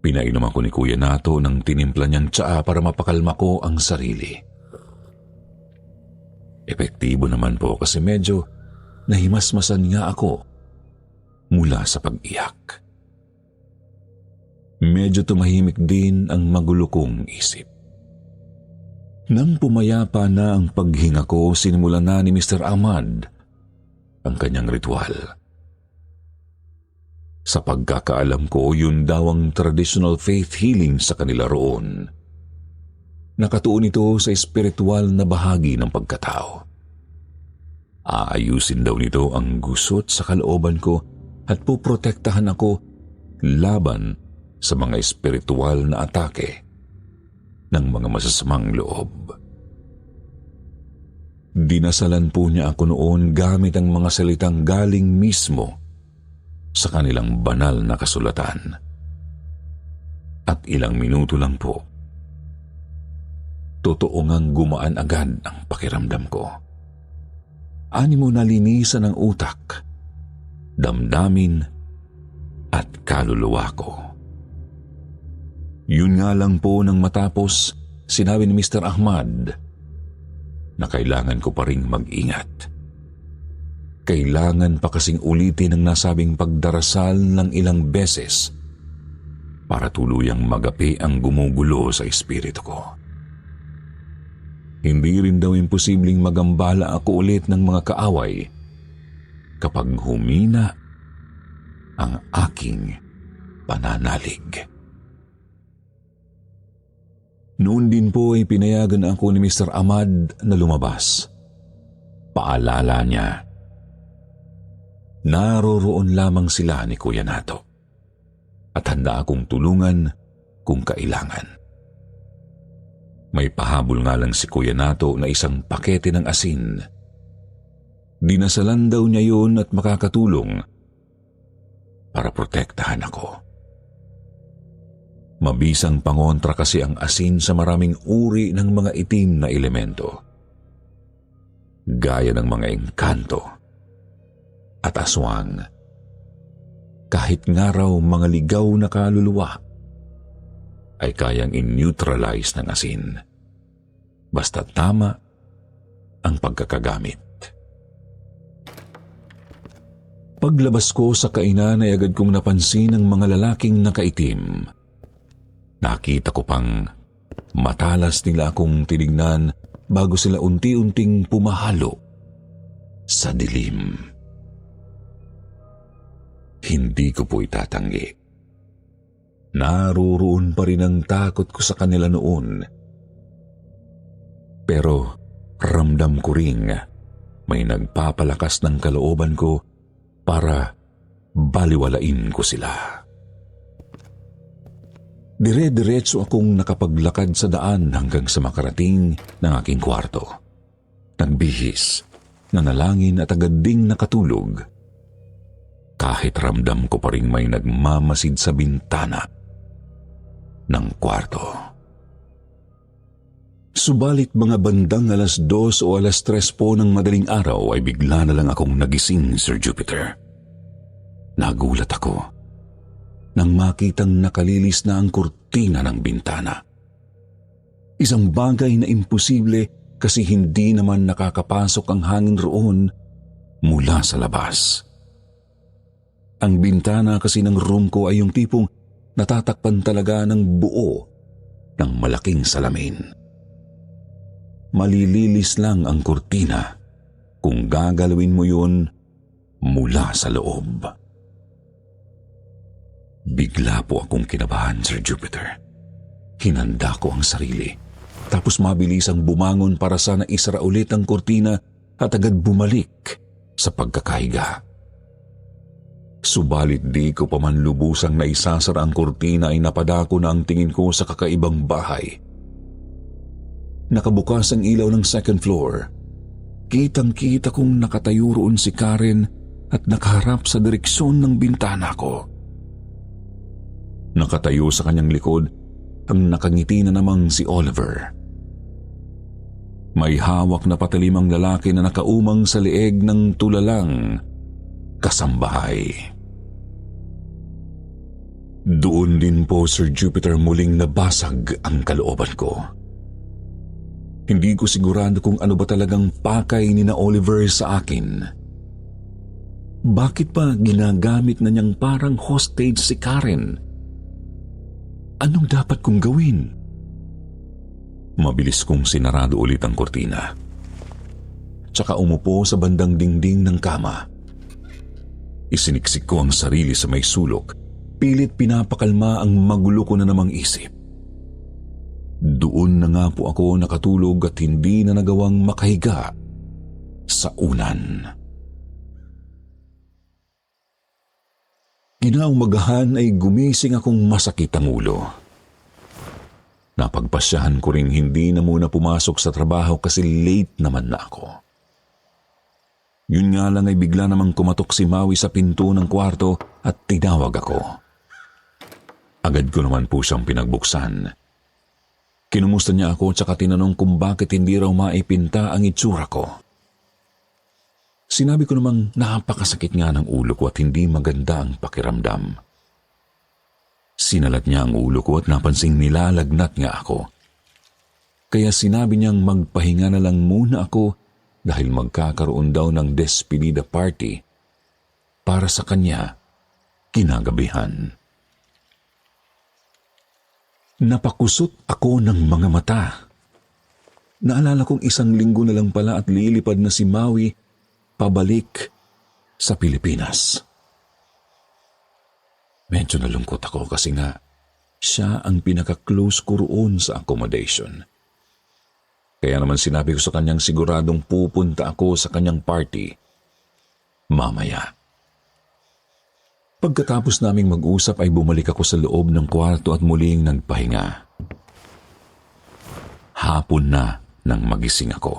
Pinainom ako ni Kuya Nato ng tinimpla niyang tsaa para mapakalma ko ang sarili. Epektibo naman po kasi medyo nahimasmasan nga ako mula sa pag-iyak. Medyo tumahimik din ang magulo kong isip. Nang pumayapa na ang paghinga ko, sinimulan na ni Mr. Ahmad ang kanyang ritual. Sa pagkakaalam ko, yun daw ang traditional faith healing sa kanila roon. Nakatuon ito sa espiritual na bahagi ng pagkatao. Aayusin daw nito ang gusot sa kalooban ko at puprotektahan ako laban sa mga espiritual na atake ng mga masasamang loob. Dinasalan po niya ako noon gamit ang mga salitang galing mismo sa kanilang banal na kasulatan. At ilang minuto lang po, totoo ngang gumaan agad ang pakiramdam ko. Animo na linisan ang utak, damdamin at kaluluwa ko. Yun nga lang po nang matapos, sinabi ni Mr. Ahmad na kailangan ko pa ring mag-ingat. Kailangan pa kasing ulitin ang nasabing pagdarasal ng ilang beses para tuluyang magapi ang gumugulo sa espiritu ko. Hindi rin daw imposibleng magambala ako ulit ng mga kaaway kapag humina ang aking pananalig. Noon din po ay pinayagan ako ni Mr. Ahmad na lumabas. Paalala niya, naroroon lamang sila ni Kuya Nato at handa akong tulungan kung kailangan. May pahabol nga lang si Kuya Nato na isang pakete ng asin. Dinasalan daw niya yun at makakatulong para protektahan ako. Mabisang pangontra kasi ang asin sa maraming uri ng mga itim na elemento, gaya ng mga engkanto at aswang. Kahit nga raw mga ligaw na kaluluwa ay kayang in-neutralize ng asin, basta tama ang pagkakagamit. Paglabas ko sa kainan ay agad kong napansin ang mga lalaking nakaitim. Nakita ko pang matalas nila akong tinignan bago sila unti-unting pumahalo sa dilim. Hindi ko po itatanggi. Naroroon pa rin ang takot ko sa kanila noon. Pero ramdam ko ring may nagpapalakas ng kalooban ko para baliwalain ko sila. Dire-diretso akong nakapaglakad sa daan hanggang sa makarating ng aking kwarto. Nagbihis, nanalangin at agad ding nakatulog. Kahit ramdam ko pa rin may nagmamasid sa bintana ng kwarto. Subalit mga bandang 2:00 o 3:00 po ng madaling araw ay bigla na lang akong nagising, Sir Jupiter. Nagulat ako nang makitang nakalilis na ang kurtina ng bintana. Isang bagay na imposible kasi hindi naman nakakapasok ang hangin roon mula sa labas. Ang bintana kasi ng room ko ay yung tipong natatakpan talaga ng buo ng malaking salamin. Malililis lang ang kurtina kung gagalawin mo yun mula sa loob. Bigla po akong kinabahan, Sir Jupiter. Hinanda ko ang sarili. Tapos mabilisang bumangon para sana isara ulit ang kurtina at agad bumalik sa pagkakahiga. Subalit di ko pa man lubusang naisasara ang kurtina ay napadako na ang tingin ko sa kakaibang bahay. Nakabukas ang ilaw ng second floor. Kitang-kita kong nakatayo roon si Karen at nakaharap sa direksyon ng bintana ko. Nakatayo sa kanyang likod ang nakangiti na namang si Oliver. May hawak na patalimang lalaki na nakaumang sa leeg ng tulalang kasambahay. Doon din po, Sir Jupiter, muling nabasag ang kalooban ko. Hindi ko sigurado kung ano ba talagang pakay ni na Oliver sa akin. Bakit pa ginagamit na niyang parang hostage si Karen? Anong dapat kong gawin? Mabilis kong sinarado ulit ang kurtina. Tsaka umupo sa bandang dingding ng kama. Isiniksik ko ang sarili sa may sulok. Pilit pinapakalma ang magulo ko na namang isip. Doon na nga po ako nakatulog at hindi na nagawang makahiga sa unan. Kinaumagahan ay gumising akong masakit ang ulo. Napagpasyahan ko ring hindi na muna pumasok sa trabaho kasi late naman na ako. Yun nga lang ay bigla namang kumatok si Maui sa pinto ng kwarto at tinawag ako. Agad ko naman po siyang pinagbuksan. Kinumusta niya ako at saka tinanong kung bakit hindi raw maipinta ang itsura ko. Sinabi ko namang napakasakit nga ng ulo ko at hindi maganda ang pakiramdam. Sinalat niya ang ulo ko at napansing nilalagnat nga ako. Kaya sinabi niyang magpahinga na lang muna ako dahil magkakaroon daw ng despedida party para sa kanya kinagabihan. Napakusot ako ng mga mata. Naalala kong 1 linggo na lang pala at lilipad na si Maui pabalik sa Pilipinas. Medyo nalungkot ako kasi nga siya ang pinaka-close ko roon sa accommodation. Kaya naman sinabi ko sa kanyang siguradong pupunta ako sa kanyang party mamaya. Pagkatapos naming mag-usap ay bumalik ako sa loob ng kwarto at muling nagpahinga. Hapon na nang magising ako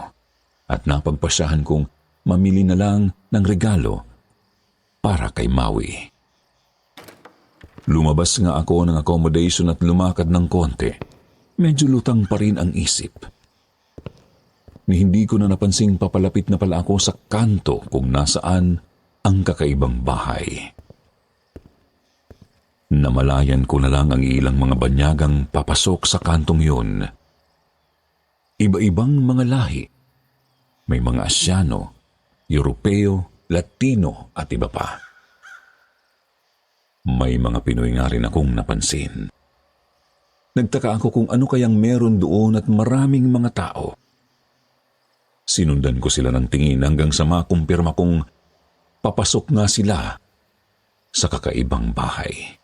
at napagpasyahan kong mamili na lang ng regalo para kay Maui. Lumabas nga ako ng accommodation at lumakad ng konti. Medyo lutang pa rin ang isip. Ni hindi ko na napansing papalapit na pala ako sa kanto kung nasaan ang kakaibang bahay. Namalayan ko na lang ang ilang mga banyagang papasok sa kantong yun. Iba-ibang mga lahi. May mga Asyano, Europeo, Latino at iba pa. May mga Pinoy nga rin akong napansin. Nagtaka ako kung ano kayang meron doon at maraming mga tao. Sinundan ko sila ng tingin hanggang sa makumpirma kong papasok nga sila sa kakaibang bahay.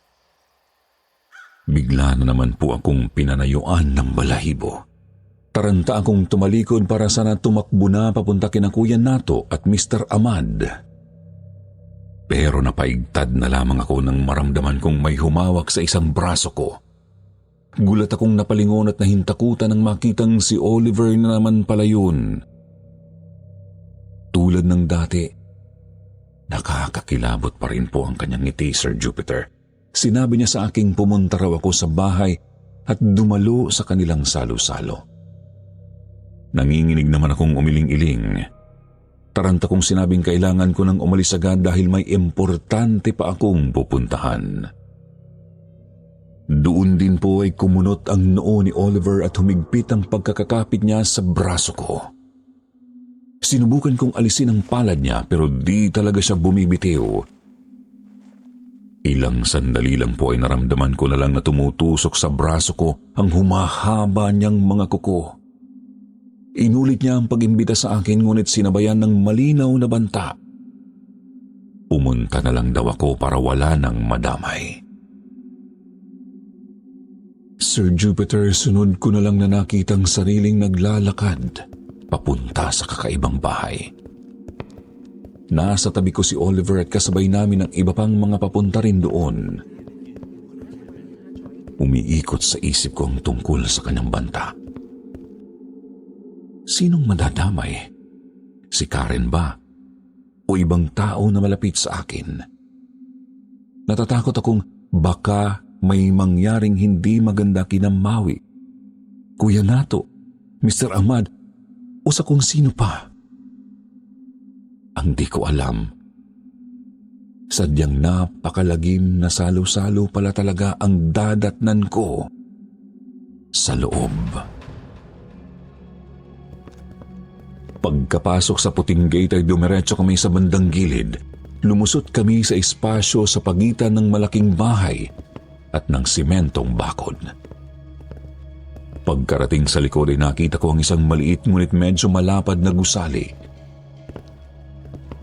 Bigla na naman po akong pinanayuan ng balahibo. Taranta akong tumalikod para sana tumakbo na papunta kina Kuya Nato at Mr. Ahmad. Pero napaigtad na lamang ako nang maramdaman kong may humawak sa isang braso ko. Gulat akong napalingon at nahintakutan nang makitang si Oliver na naman pala yun. Tulad ng dati, nakakakilabot pa rin po ang kanyang ngiti, Sir Jupiter. Sinabi niya sa aking pumunta raw ako sa bahay at dumalo sa kanilang salo-salo. Nanginginig naman akong umiling-iling. Taranta kong sinabing kailangan ko nang umalis agad dahil may importante pa akong pupuntahan. Doon din po ay kumunot ang noo ni Oliver at humigpit ang pagkakakapit niya sa braso ko. Sinubukan kong alisin ang palad niya pero di talaga siya bumibitiw. Ilang sandali lang po ay naramdaman ko na lang na tumutusok sa braso ko ang humahaba niyang mga kuko. Inulit niya ang pag-imbita sa akin ngunit sinabayan ng malinaw na banta. Pumunta na lang daw ako para wala nang madamay. Sir Jupiter, sunod ko na lang na nakitang sariling naglalakad papunta sa kakaibang bahay. Nasa tabi ko si Oliver at kasabay namin ang iba pang mga papunta rin doon. Umiikot sa isip ko ang tungkol sa kanyang banta. Sinong madadamay? Si Karen ba? O ibang tao na malapit sa akin? Natatakot akong baka may mangyaring hindi maganda kina Maui, Kuya Nato, Mr. Ahmad, o sa kung sino pa. Ang di ko alam. Sadyang napakalagim na salo-salo pala talaga ang dadatnan ko sa loob. Pagkapasok sa puting gate ay dumiretso kami sa bandang gilid. Lumusot kami sa espasyo sa pagitan ng malaking bahay at ng simentong bakod. Pagkarating sa likod ay nakita ko ang isang maliit ngunit medyo malapad na gusali.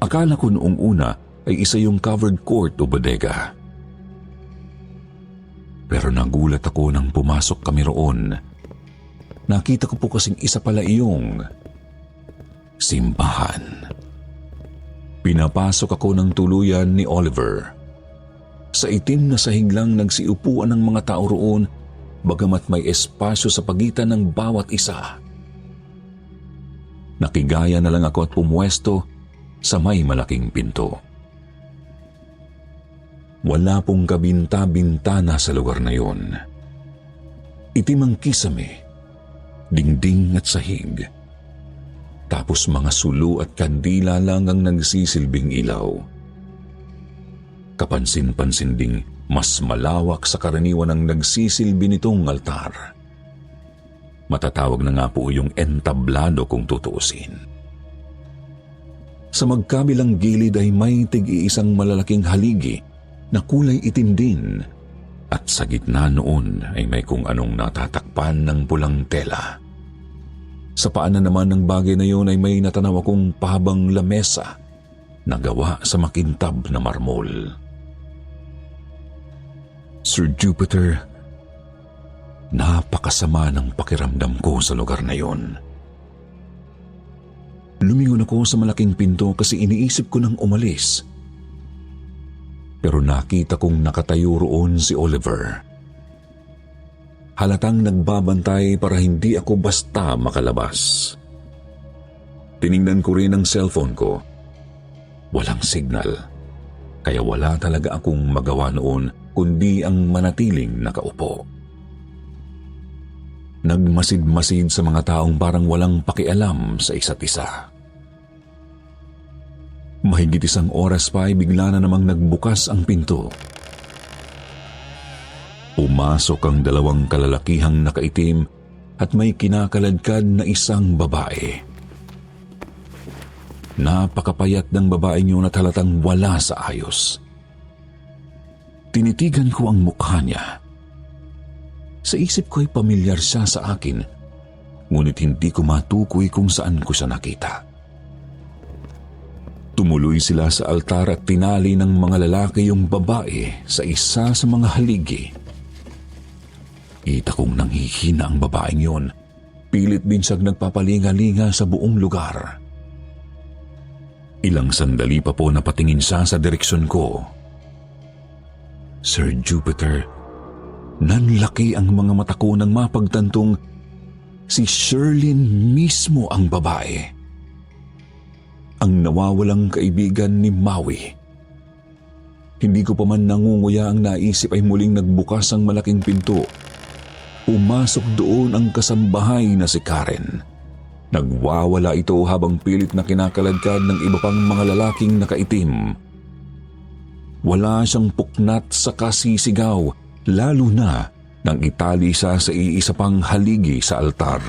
Akala ko noong una ay isa yung covered court o bodega. Pero nagulat ako nang pumasok kami roon. Nakita ko po kasing isa pala iyong simbahan. Pinapasok ako ng tuluyan ni Oliver. Sa itim na sahig lang nagsiupuan ng mga tao roon, bagamat may espasyo sa pagitan ng bawat isa. Nakigaya na lang ako at pumuesto sa may malaking pinto. Wala pong kabinta-bintana sa lugar na yun. Itim ang kisame, dingding at sahig. Tapos mga sulo at kandila lang ang nagsisilbing ilaw. Kapansin-pansin ding mas malawak sa karaniwan ang nagsisilbi nitong altar. Matatawag na nga po yung entablado kung tutuusin. Sa magkabilang gilid ay may tig-iisang malalaking haligi na kulay itim din, at sa gitna noon ay may kung anong natatakpan ng pulang tela. Sa paanan naman ng bagay na yun ay may natanaw akong pahabang lamesa na gawa sa makintab na marmol. Sir Jupiter, napakasama ng pakiramdam ko sa lugar na yun. Lumingon ako sa malaking pinto kasi iniisip ko nang umalis. Pero nakita kong nakatayo roon si Oliver. Halatang nagbabantay para hindi ako basta makalabas. Tiningnan ko rin ang cellphone ko. Walang signal, kaya wala talaga akong magawa noon kundi ang manatiling nakaupo. Nagmasid-masid sa mga taong parang walang pakialam sa isa't isa. Mahigit isang oras pa ay bigla na namang nagbukas ang pinto. Pumasok ang dalawang kalalakihang nakaitim at may kinakaladkad na isang babae. Napakapayat ng babaeng yun at halatang wala sa ayos. Tinitigan ko ang mukha niya. Sa isip ko ay pamilyar siya sa akin, ngunit hindi ko matukoy kung saan ko siya nakita. Tumuloy sila sa altar at tinali ng mga lalaki yung babae sa isa sa mga haligi. Kita kong nanghihina ang babaeng yon. Pilit din siyang nagpapalinga-linga sa buong lugar. Ilang sandali pa po napatingin siya sa direksyon ko. Sir Jupiter, nanlaki ang mga mata ko nang mapagtantong si Sherlyn mismo ang babae. Ang nawawalang kaibigan ni Maui. Hindi ko pa man nangunguya ang naisip ay muling nagbukas ang malaking pinto. Pumasok doon ang kasambahay na si Karen. Nagwawala ito habang pilit na kinakaladkad ng iba pang mga lalaking nakaitim. Wala siyang puknat sa kasisigaw, lalo na nang itali siya sa iisa pang haligi sa altar.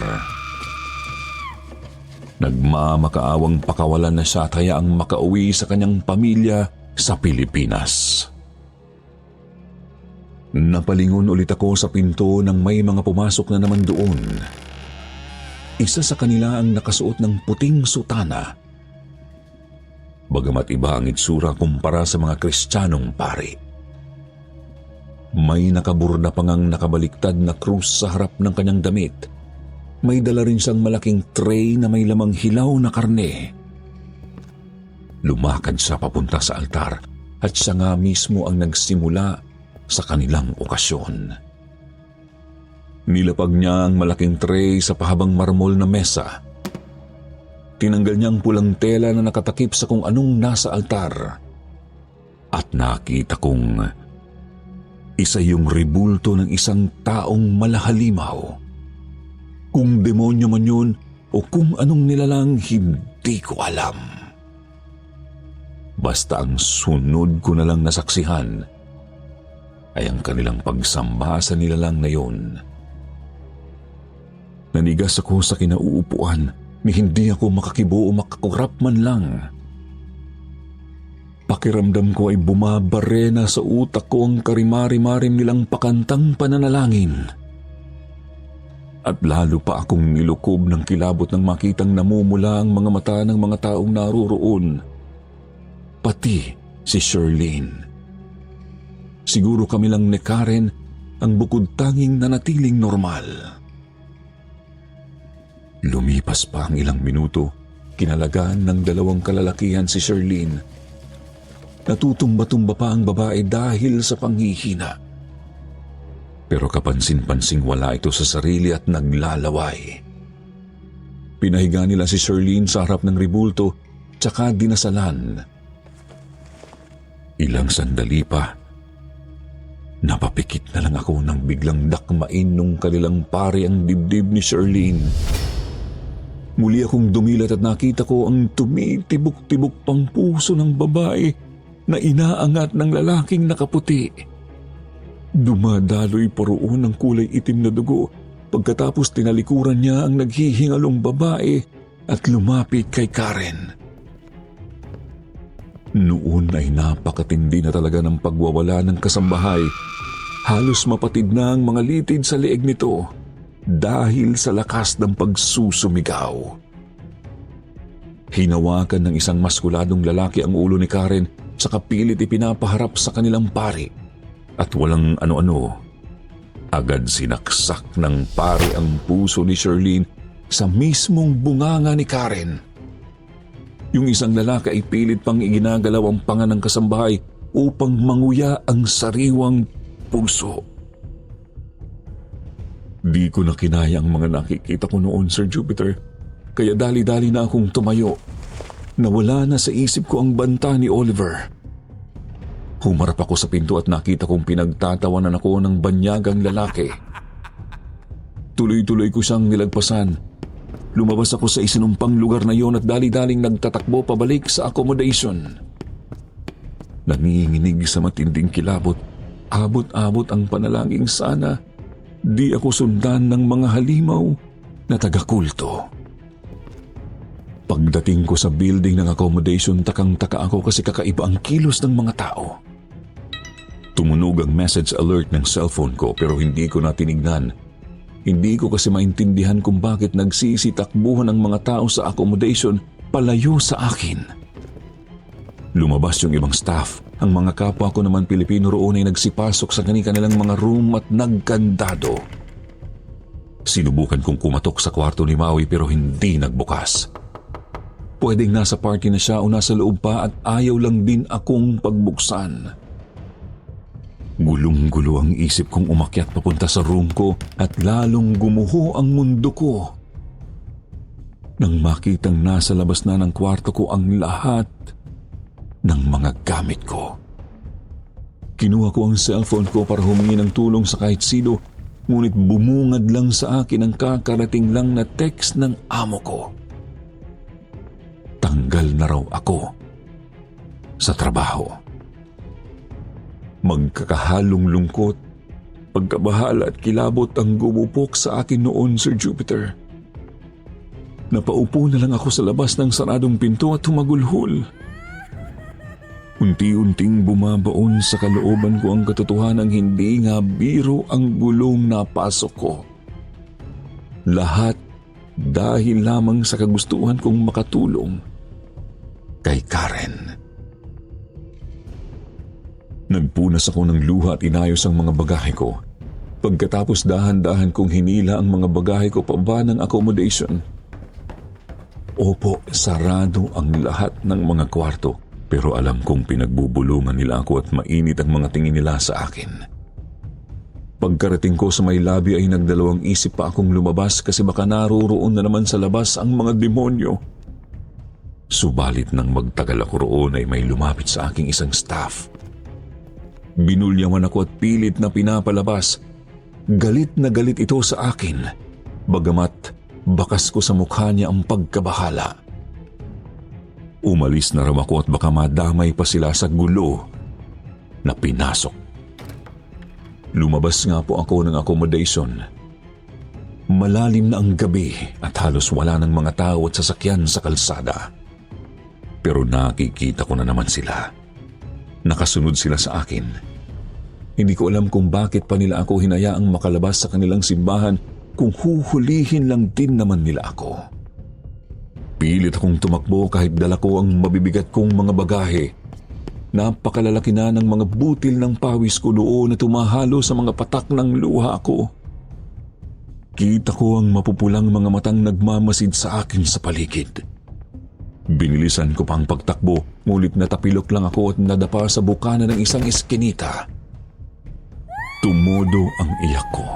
Nagmamakaawang pakawalan na siya at hayaang makauwi sa kanyang pamilya sa Pilipinas. Napalingon ulit ako sa pinto nang may mga pumasok na naman doon. Isa sa kanila ang nakasuot ng puting sutana. Bagamat iba ang itsura kumpara sa mga Kristiyanong pari. May nakaburda pang ang nakabaliktad na krus sa harap ng kanyang damit. May dala rin siyang malaking tray na may lamang hilaw na karne. Lumakad siya papunta sa altar at siya nga mismo ang nagsimula sa kanilang okasyon. Nilapag niya ang malaking tray sa pahabang marmol na mesa. Tinanggal niya ang pulang tela na nakatakip sa kung anong nasa altar. At nakita kong isa yung ribulto ng isang taong malahalimaw. Kung demonyo man yun o kung anong nilalang, hindi ko alam. Basta ang sunod ko na lang nasaksihan ay ang kanilang pagsamba sa nilalang na yun. Nanigas ako sa kinauupuan, ni hindi ako makakibo o makakurap man lang. Pakiramdam ko ay bumabarena sa utak ko ang karimari-marim nilang pakantang pananalangin. At lalo pa akong nilukob ng kilabot nang makitang namumula ang mga mata ng mga taong naroroon. Pati si Shirlene. Siguro kami lang ni Karen ang bukod tanging nanatiling normal. Lumipas pa ang ilang minuto, kinalagaan ng dalawang kalalakihan si Shirlene. Natutumba-tumba pa ang babae dahil sa panghihina. Pero kapansin-pansing wala ito sa sarili at naglalaway. Pinahiga nila si Shirlene sa harap ng ribulto tsaka dinasalan. Ilang sandali pa, napapikit na lang ako nang biglang dakmain nung kanilang pare ang dibdib ni Shirlene. Muli akong dumilat at nakita ko ang tumitibok-tibok pang puso ng babae na inaangat ng lalaking nakaputi. Dumadaloy pa roon ang kulay itim na dugo pagkatapos tinalikuran niya ang naghihingalong babae at lumapit kay Karen. Noon ay napakatindi na talaga ng pagwawala ng kasambahay. Halos mapatid na ang mga litid sa leeg nito dahil sa lakas ng pagsusumigaw. Hinawakan ng isang maskuladong lalaki ang ulo ni Karen sa kapilit ipinapaharap sa kanilang pari at walang ano-ano. Agad sinaksak ng pari ang puso ni Shirlene sa mismong bunganga ni Karen. Yung isang lalaki ay pilit pang iginagalaw ang panga ng kasambahay upang manguya ang sariwang puso. Di ko na kinaya ang mga nakikita ko noon, Sir Jupiter, kaya dali-dali na akong tumayo. Nawala na sa isip ko ang banta ni Oliver. Humarap ako sa pinto at nakita kong pinagtatawanan ako ng banyagang lalaki. Tuloy-tuloy ko siyang nilagpasan. Lumabas ako sa isinumpang lugar na yon at dali-daling nagtatakbo pabalik sa accommodation. Nanginginig sa matinding kilabot, abot-abot ang panalangin sana di ako sundan ng mga halimaw na taga-kulto. Pagdating ko sa building ng accommodation, takang-taka ako kasi kakaiba ang kilos ng mga tao. Tumunog ang message alert ng cellphone ko pero hindi ko na tinignan. Hindi ko kasi maintindihan kung bakit nagsisitakbuhan ang mga tao sa accommodation palayo sa akin. Lumabas yung ibang staff. Ang mga kapwa ko naman Pilipino roon ay nagsipasok sa kanilang mga room at nagkandado. Sinubukan kong kumatok sa kwarto ni Maui pero hindi nagbukas. Pwedeng nasa party na siya o nasa loob pa at ayaw lang din akong pagbuksan. Gulong-gulo ang isip kong umakyat papunta sa room ko at lalong gumuho ang mundo ko. Nang makitang nasa labas na ng kwarto ko ang lahat ng mga gamit ko. Kinuha ko ang cellphone ko para humingi ng tulong sa kahit sino, ngunit bumungad lang sa akin ang kakarating lang na text ng amo ko. Tanggal na raw ako sa trabaho. Magkakahalong lungkot, pagkabahala at kilabot ang gumupok sa akin noon, Sir Jupiter. Napaupo na lang ako sa labas ng saradong pinto at humagulhol. Unti-unting bumabaon sa kalooban ko ang katotohanan hindi nga biro ang gulong na pasok ko. Lahat dahil lamang sa kagustuhan kong makatulong kay Karen. Nagpunas ako ng luha at inayos ang mga bagahe ko. Pagkatapos dahan-dahan kong hinila ang mga bagahe ko pababa ng accommodation. Opo, sarado ang lahat ng mga kwarto. Pero alam kong pinagbubulungan nila ako at mainit ang mga tingin nila sa akin. Pagkarating ko sa may lobby ay nagdalawang isip pa akong lumabas kasi baka naroroon na naman sa labas ang mga demonyo. Subalit nang magtagal ako roon ay may lumapit sa aking isang staff. Binulyawan ako at pilit na pinapalabas. Galit na galit ito sa akin, bagamat bakas ko sa mukha niya ang pagkabahala. Umalis na raw ako at baka madamay pa sila sa gulo na pinasok. Lumabas nga po ako ng accommodation. Malalim na ang gabi at halos wala ng mga tao at sasakyan sa kalsada. Pero nakikita ko na naman sila. Nakasunod sila sa akin. Hindi ko alam kung bakit pa nila ako hinayaang makalabas sa kanilang simbahan kung huhulihin lang din naman nila ako. Pilit akong tumakbo kahit dala ko ang mabibigat kong mga bagahe. Napakalalaki na ng mga butil ng pawis ko doon na tumahalo sa mga patak ng luha ko. Kita ko ang mapupulang mga matang nagmamasid sa akin sa paligid. Binilisan ko pang pagtakbo, ngunit natapilok lang ako at nadapa sa bukana ng isang eskinita. Tumodo ang iyak ko.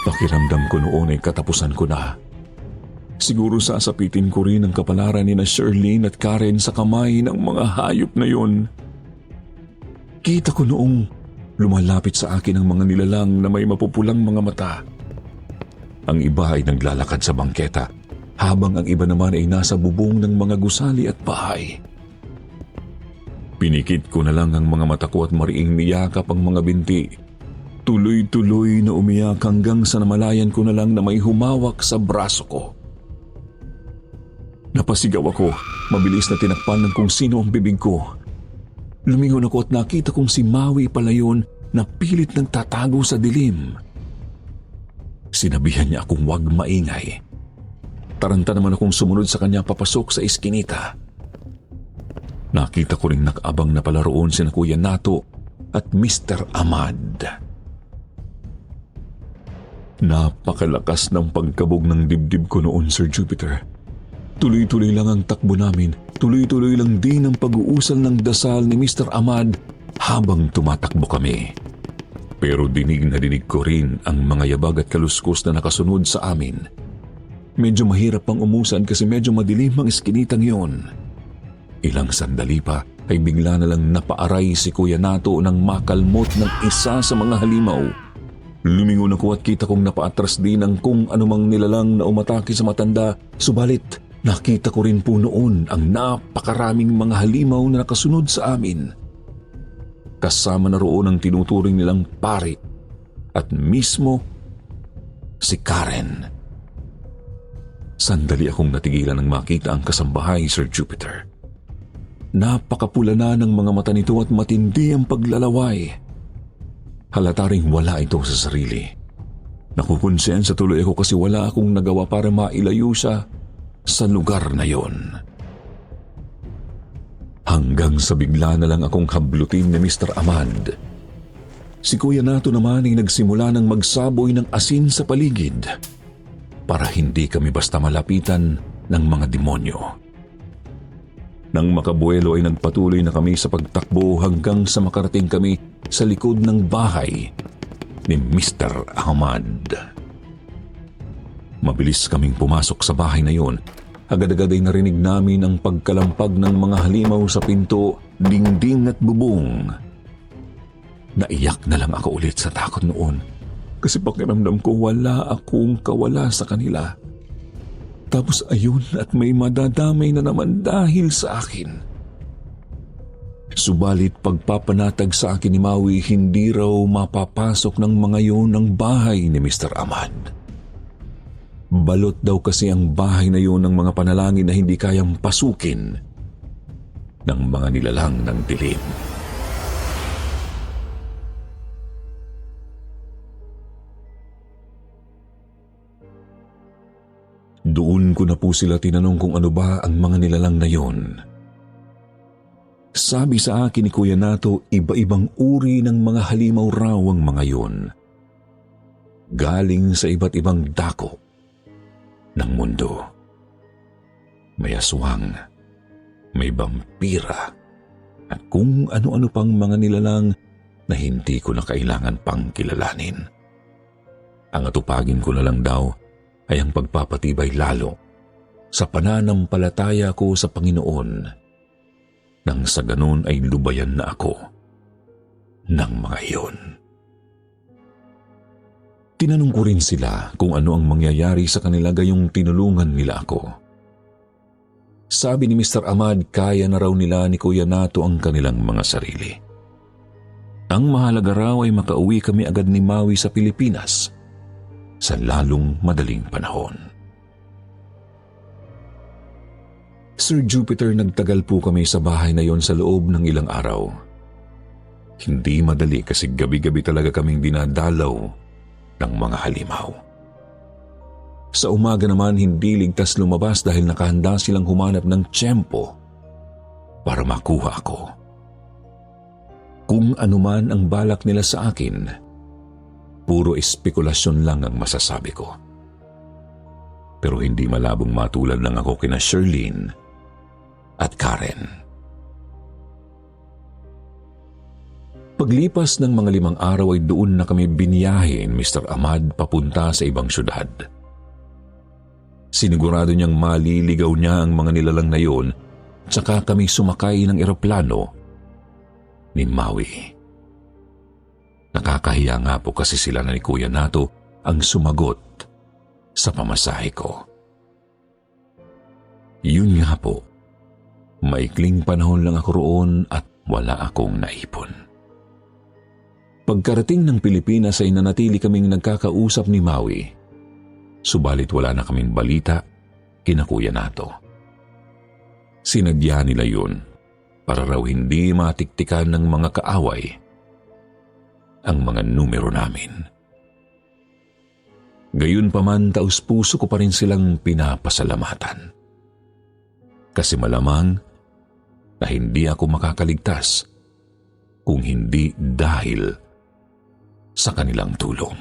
Pakiramdam ko noon ay katapusan ko na. Siguro sasapitin ko rin ang kapalaran ni na Shirlene at Karen sa kamay ng mga hayop na yon. Kita ko noong lumalapit sa akin ang mga nilalang na may mapupulang mga mata. Ang iba ay naglalakad sa bangketa, habang ang iba naman ay nasa bubong ng mga gusali at bahay. Pinikit ko na lang ang mga mata ko at mariing niyakap ang mga binti. Tuloy-tuloy na umiyak hanggang sa namalayan ko na lang na may humawak sa braso ko. Napasigaw ako, mabilis na tinakpan ng kung sino ang bibig ko. Lumingon ako at nakita kong si Maui pala yun na pilit nang tatago sa dilim. Sinabihan niya akong huwag maingay. Taranta naman akong sumunod sa kanya papasok sa eskinita. Nakita ko rin nakaabang na pala roon sina Kuya Nato at Mr. Ahmad. Napakalakas ng pagkabog ng dibdib ko noon, Sir Jupiter. Tuloy-tuloy lang ang takbo namin, tuloy-tuloy lang din ang pag-uusal ng dasal ni Mr. Ahmad habang tumatakbo kami. Pero dinig na dinig ko rin ang mga yabag at kaluskos na nakasunod sa amin. Medyo mahirap pang umusan kasi medyo madilim ang eskinitang yon. Ilang sandali pa ay bigla na lang napaaray si Kuya Nato ng makalmot ng isa sa mga halimaw. Lumingon ako at kita kong napaatras din ang kung anumang nilalang na umatake sa matanda, subalit nakita ko rin po noon ang napakaraming mga halimaw na nakasunod sa amin. Kasama na roon ang tinuturing nilang pari at mismo si Karen. Sandali akong natigilan nang makita ang kasambahay, Sir Jupiter. Napakapula na ng mga mata nito at matindi ang paglalaway. Halata ring wala ito sa sarili. Nakukonsensa tuloy ako kasi wala akong nagawa para mailayo siya sa lugar na yon. Hanggang sa bigla na lang akong hablutin ni Mr. Ahmad. Si Kuya Nato naman ay nagsimula ng magsaboy ng asin sa paligid para hindi kami basta malapitan ng mga demonyo. Nang makabuelo ay nagpatuloy na kami sa pagtakbo hanggang sa makarating kami sa likod ng bahay ni Mr. Ahmad. Mabilis kaming pumasok sa bahay na yon. Agad-agad ay narinig namin ang pagkalampag ng mga halimaw sa pinto, dingding at bubong. Naiyak na lang ako ulit sa takot noon kasi pakiramdam ko wala akong kawala sa kanila. Tapos ayun at may madadamay na naman dahil sa akin. Subalit pagpapanatag sa akin ni Maui, hindi raw mapapasok ng mga yon ng bahay ni Mr. Ahmad. Balot daw kasi ang bahay na yon ng mga panalangin na hindi kayang pasukin ng mga nilalang ng dilim. Doon ko na po sila tinanong kung ano ba ang mga nilalang na yon. Sabi sa akin ni Kuya Nato, iba-ibang uri ng mga halimaw raw ang mga yon. Galing sa iba't ibang dako ng mundo. May aswang, may vampira, at kung ano-ano pang mga nilalang na hindi ko na kailangan pang kilalanin. Ang atupagin ko na lang daw ay ang pagpapatibay lalo sa pananampalataya ko sa Panginoon, nang sa ganun ay lubayan na ako ng mga iyon. Tinanong ko rin sila kung ano ang mangyayari sa kanila gayong tinulungan nila ako. Sabi ni Mr. Ahmad, kaya na raw nila ni Kuya Nato ang kanilang mga sarili. Ang mahalaga raw ay makauwi kami agad ni Maui sa Pilipinas sa lalong madaling panahon. Sir Jupiter, nagtagal po kami sa bahay na yon sa loob ng ilang araw. Hindi madali kasi gabi-gabi talaga kaming dinadalaw ng mga halimaw. Sa umaga naman hindi ligtas lumabas dahil nakahanda silang humanap ng tiyempo para makuha ako. Kung anuman ang balak nila sa akin, puro espekulasyon lang ang masasabi ko. Pero hindi malabong matulad lang ako kina Sherlyn at Karen. Paglipas ng mga 5 araw ay doon na kami biniyahin, Mr. Ahmad, papunta sa ibang syudad. Sinigurado niyang maliligaw niya ang mga nilalang na yun, tsaka kami sumakay ng eroplano ni Maui. Nakakahiya nga po kasi sila na ni Kuya Nato ang sumagot sa pamasahe ko. Yun nga po, maikling panahon lang ako roon at wala akong naipon. Pagkarating ng Pilipinas ay nanatili kaming nagkakausap ni Maui, subalit wala na kaming balita kina Kuya Nato. Sinadya nila yun para raw hindi matiktikan ng mga kaaway ang mga numero namin. Gayunpaman, taus-puso ko pa rin silang pinapasalamatan. Kasi malamang na hindi ako makakaligtas kung hindi dahil sa kanilang tulong.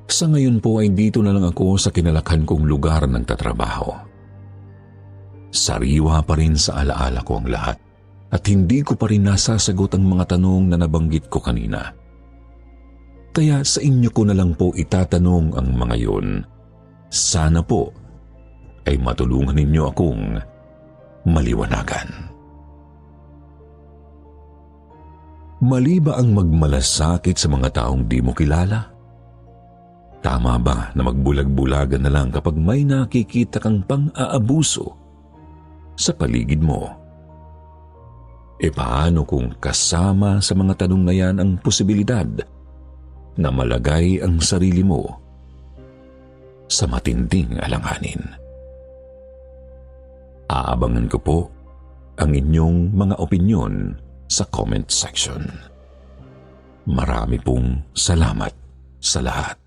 Sa ngayon po ay dito na lang ako sa kinalakhan kong lugar ng tatrabaho. Sariwa pa rin sa alaala ko ang lahat at hindi ko pa rin nasasagot ang mga tanong na nabanggit ko kanina. Kaya sa inyo ko na lang po itatanong ang mga yun. Sana po ay matulungan ninyo akong maliwanagan. Mali ba ang magmalasakit sa mga taong di mo kilala? Tama ba na magbulag-bulagan na lang kapag may nakikita kang pang-aabuso sa paligid mo? E paano kung kasama sa mga tanong na yan ang posibilidad na malagay ang sarili mo sa matinding alanganin? Aabangan ko po ang inyong mga opinyon sa comment section. Marami pong salamat sa lahat.